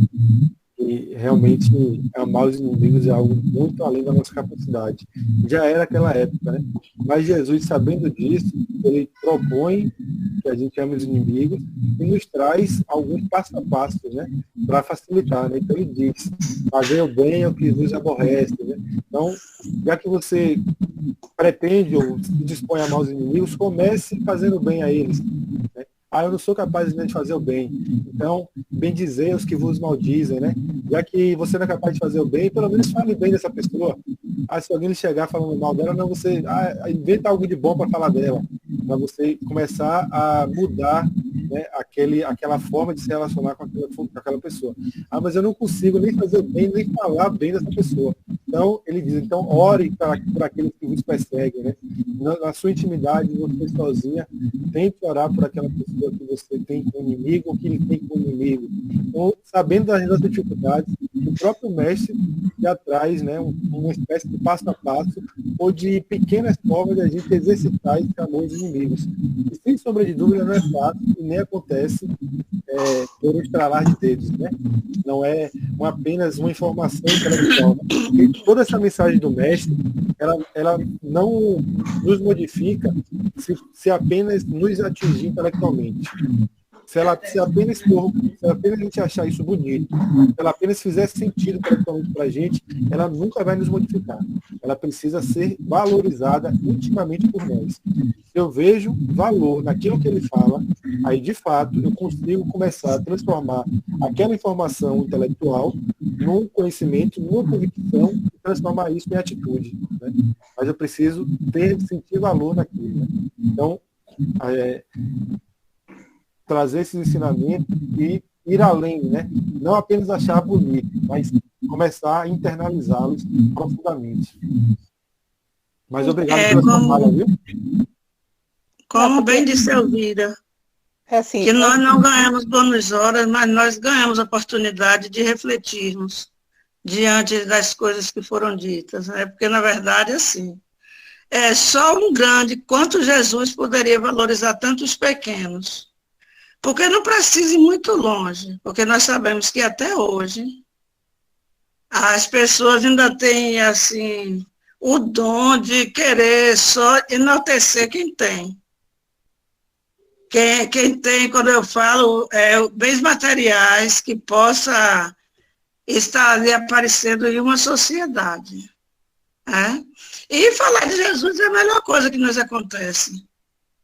E realmente amar os inimigos é algo muito além da nossa capacidade. Já era aquela época, né? Mas Jesus, sabendo disso, ele propõe que a gente ame os inimigos e nos traz alguns passo a passo, né? Para facilitar, né? Então ele diz, fazer o bem é o que vos aborrece, né? Então, já que você pretende ou se dispõe a amar os inimigos, comece fazendo bem a eles, né? Eu não sou capaz de fazer o bem. Então, bendizei os que vos maldizem, né? Já que você não é capaz de fazer o bem, pelo menos fale bem dessa pessoa. Se alguém chegar falando mal dela, não, você inventa algo de bom para falar dela. Para você começar a mudar, né, aquela forma de se relacionar com aquela pessoa. Mas eu não consigo nem fazer o bem, nem falar bem dessa pessoa. Então, ele diz, então, ore por aqueles que vos perseguem, né? Na sua intimidade, você sozinha, tente orar por aquela pessoa que você tem com o inimigo, ou que ele tem com o inimigo. Então, sabendo das nossas dificuldades, o próprio mestre já traz, né, uma espécie de passo a passo, ou de pequenas formas de a gente exercitar esse amor aos inimigos. E, sem sombra de dúvida, não é fácil e nem acontece por um estralar de dedos, né? Não é apenas uma informação intelectual. E toda essa mensagem do mestre, ela não nos modifica se apenas nos atingir intelectualmente. Se apenas a gente achar isso bonito, se ela apenas fizer sentido intelectualmente para a gente, ela nunca vai nos modificar. Ela precisa ser valorizada intimamente por nós. Se eu vejo valor naquilo que ele fala, aí de fato eu consigo começar a transformar aquela informação intelectual num conhecimento, numa convicção, e transformar isso em atitude, né? Mas eu preciso sentir valor naquilo, né? Então, trazer esses ensinamentos e ir além, né? Não apenas achar bonito, mas começar a internalizá-los profundamente. Mas obrigado pela sua fala, viu? Como bem disse a Elvira, assim, que nós não ganhamos bônus horas, mas nós ganhamos a oportunidade de refletirmos diante das coisas que foram ditas, né? Porque, na verdade, assim, é só um grande quanto Jesus poderia valorizar tantos pequenos. Porque não precisa ir muito longe, porque nós sabemos que até hoje as pessoas ainda têm, assim, o dom de querer só enaltecer quem tem. Quem tem, quando eu falo, bens materiais que possa estar ali aparecendo em uma sociedade. Né? E falar de Jesus é a melhor coisa que nos acontece.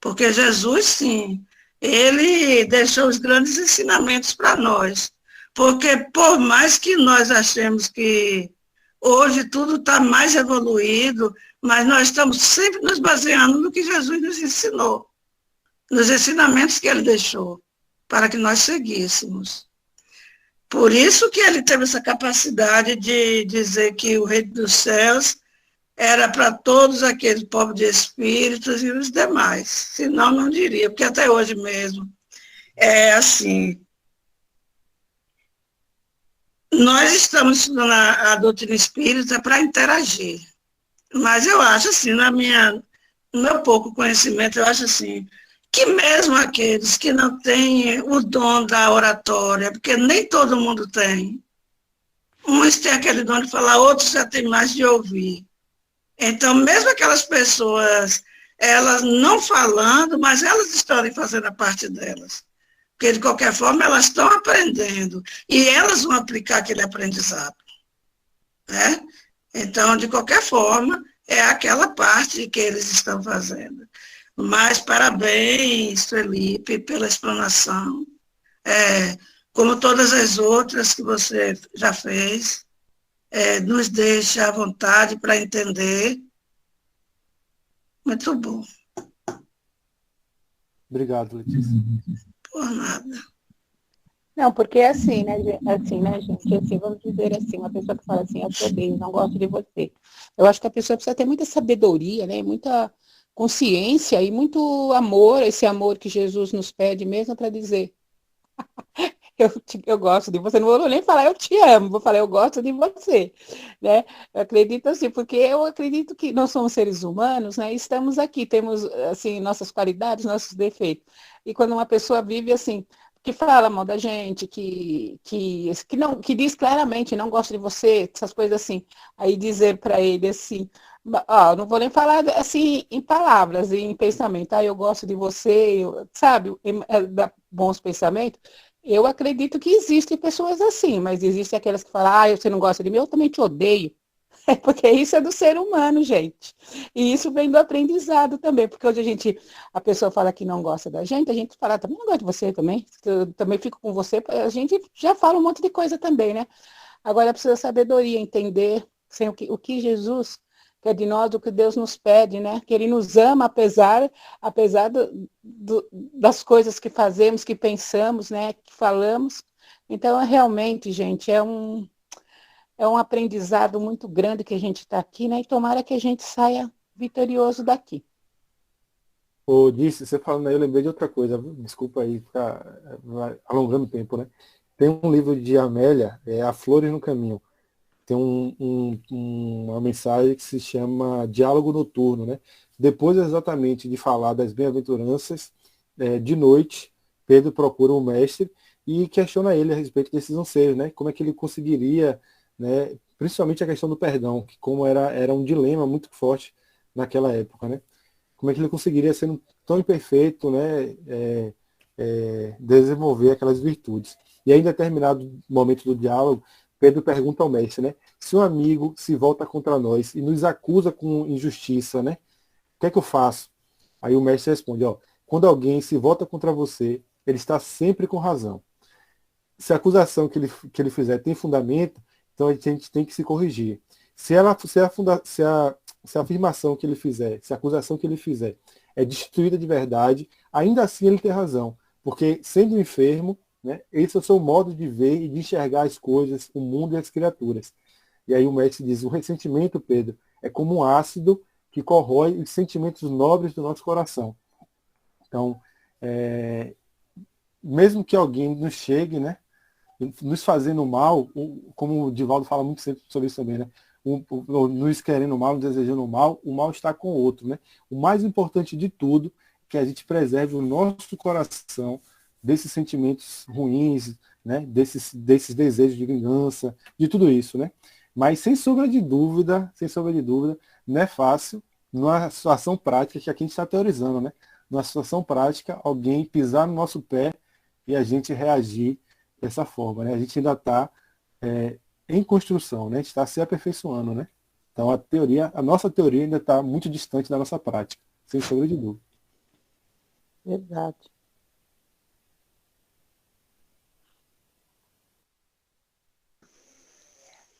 Porque Jesus, sim, ele deixou os grandes ensinamentos para nós. Porque por mais que nós achemos que hoje tudo está mais evoluído, mas nós estamos sempre nos baseando no que Jesus nos ensinou, nos ensinamentos que ele deixou, para que nós seguíssemos. Por isso que ele teve essa capacidade de dizer que o reino dos céus era para todos aqueles pobres de espíritos e os demais. Senão, não diria, porque até hoje mesmo é assim. Nós estamos estudando a doutrina espírita para interagir. Mas eu acho assim, no meu pouco conhecimento, eu acho assim, que mesmo aqueles que não têm o dom da oratória, porque nem todo mundo tem, uns têm aquele dom de falar, outros já têm mais de ouvir. Então, mesmo aquelas pessoas, elas não falando, mas elas estão ali fazendo a parte delas. Porque, de qualquer forma, elas estão aprendendo. E elas vão aplicar aquele aprendizado. Né? Então, de qualquer forma, é aquela parte que eles estão fazendo. Mas, parabéns, Felipe, pela explanação. Como todas as outras que você já fez, nos deixa à vontade para entender. Muito bom. Obrigado, Letícia. Por nada. não, porque é assim, né, gente? Assim, vamos dizer assim, uma pessoa que fala assim, eu te odeio, não gosto de você. Eu acho que a pessoa precisa ter muita sabedoria, né? Muita consciência e muito amor, esse amor que Jesus nos pede mesmo para dizer, eu gosto de você, não vou nem falar eu te amo, vou falar eu gosto de você, né? Eu acredito assim, porque eu acredito que nós somos seres humanos, né? Estamos aqui, temos assim nossas qualidades, nossos defeitos. E quando uma pessoa vive assim, que fala mal da gente, que diz claramente não gosta de você, essas coisas assim, aí dizer para ele assim, não vou nem falar assim em palavras, em pensamento, eu gosto de você, sabe, bons pensamentos. Eu acredito que existem pessoas assim, mas existem aquelas que falam, você não gosta de mim, eu também te odeio. Porque isso é do ser humano, gente. E isso vem do aprendizado também, porque hoje a pessoa fala que não gosta da gente, a gente fala, também não gosto de você também, eu também fico com você, a gente já fala um monte de coisa também, né? Agora precisa sabedoria, entender o que Jesus quer de nós, o que Deus nos pede, né? Que Ele nos ama apesar das coisas que fazemos, que pensamos, né? Que falamos. Então, realmente, gente, é um aprendizado muito grande que a gente está aqui, né? E tomara que a gente saia vitorioso daqui. Disse, você falando aí, eu lembrei de outra coisa, desculpa aí, ficar alongando o tempo, né? Tem um livro de Amélia, A Flores no Caminho. Tem uma mensagem que se chama Diálogo Noturno, né? Depois exatamente de falar das bem-aventuranças, de noite, Pedro procura o mestre e questiona ele a respeito desses anseios, né? Como é que ele conseguiria, né? Principalmente a questão do perdão, que como era um dilema muito forte naquela época, né? Como é que ele conseguiria, sendo tão imperfeito, né? Desenvolver aquelas virtudes. E aí, em determinado momento do diálogo, Pedro pergunta ao mestre, né? Se um amigo se volta contra nós e nos acusa com injustiça, né? O que é que eu faço? Aí o mestre responde, quando alguém se volta contra você, ele está sempre com razão. Se a acusação que ele fizer tem fundamento, então a gente tem que se corrigir. Se a se a afirmação que ele fizer, se a acusação que ele fizer é destituída de verdade, ainda assim ele tem razão. Porque, sendo enfermo, né, esse é o seu modo de ver e de enxergar as coisas, o mundo e as criaturas. E aí o mestre diz, o ressentimento, Pedro, é como um ácido que corrói os sentimentos nobres do nosso coração. Então, mesmo que alguém nos chegue, né, nos fazendo mal, como o Divaldo fala muito sempre sobre isso também, né, nos querendo mal, nos desejando mal, o mal está com o outro. Né? O mais importante de tudo é que a gente preserve o nosso coração desses sentimentos ruins, né, desses desejos de vingança, de tudo isso. Né? Mas, sem sombra de dúvida, não é fácil, numa situação prática, que aqui a gente está teorizando, né? Numa situação prática, alguém pisar no nosso pé e a gente reagir dessa forma. Né? A gente ainda está em construção, né? A gente está se aperfeiçoando. Né? Então, a nossa teoria ainda está muito distante da nossa prática, sem sombra de dúvida. Verdade.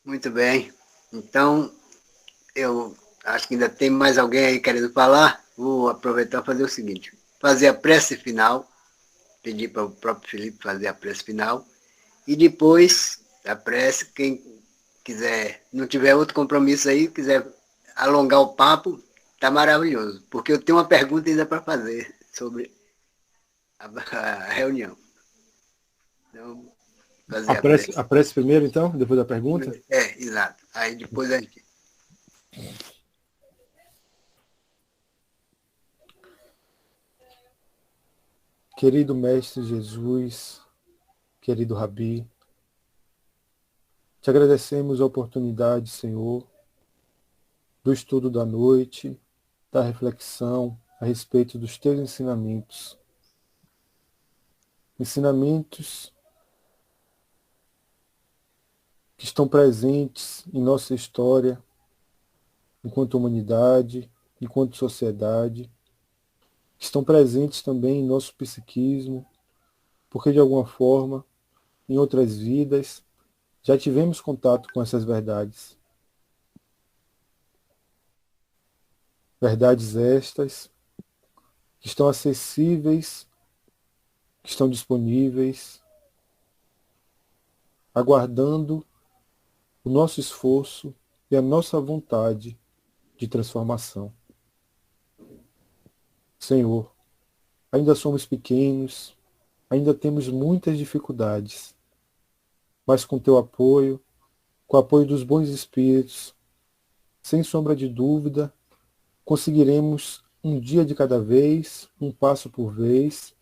Muito bem. Então, eu acho que ainda tem mais alguém aí querendo falar. Vou aproveitar e fazer o seguinte. Fazer a prece final. Pedir para o próprio Felipe fazer a prece final. E depois, a prece, quem quiser, não tiver outro compromisso aí, quiser alongar o papo, tá maravilhoso. Porque eu tenho uma pergunta ainda para fazer sobre a reunião. Então, fazer a prece. A prece primeiro, então, depois da pergunta? Exato. Aí depois a gente... Querido Mestre Jesus, querido Rabi, te agradecemos a oportunidade, Senhor, do estudo da noite, da reflexão a respeito dos teus ensinamentos. Ensinamentos que estão presentes em nossa história, enquanto humanidade, enquanto sociedade, que estão presentes também em nosso psiquismo, porque de alguma forma, em outras vidas, já tivemos contato com essas verdades. Verdades estas que estão acessíveis, que estão disponíveis, aguardando o nosso esforço e a nossa vontade de transformação. Senhor, ainda somos pequenos, ainda temos muitas dificuldades, mas com teu apoio, com o apoio dos bons espíritos, sem sombra de dúvida, conseguiremos um dia de cada vez, um passo por vez,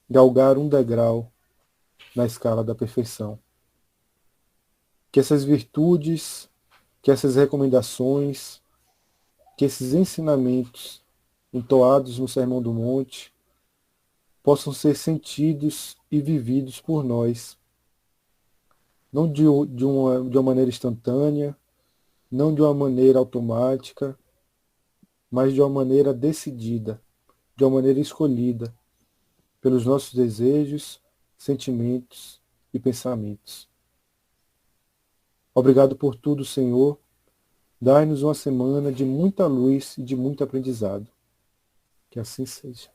galgar um degrau na escala da perfeição. Que essas virtudes, que essas recomendações, que esses ensinamentos entoados no Sermão do Monte possam ser sentidos e vividos por nós, não de uma maneira instantânea, não de uma maneira automática, mas de uma maneira decidida, de uma maneira escolhida, pelos nossos desejos, sentimentos e pensamentos. Obrigado por tudo, Senhor. Dai-nos uma semana de muita luz e de muito aprendizado. Que assim seja.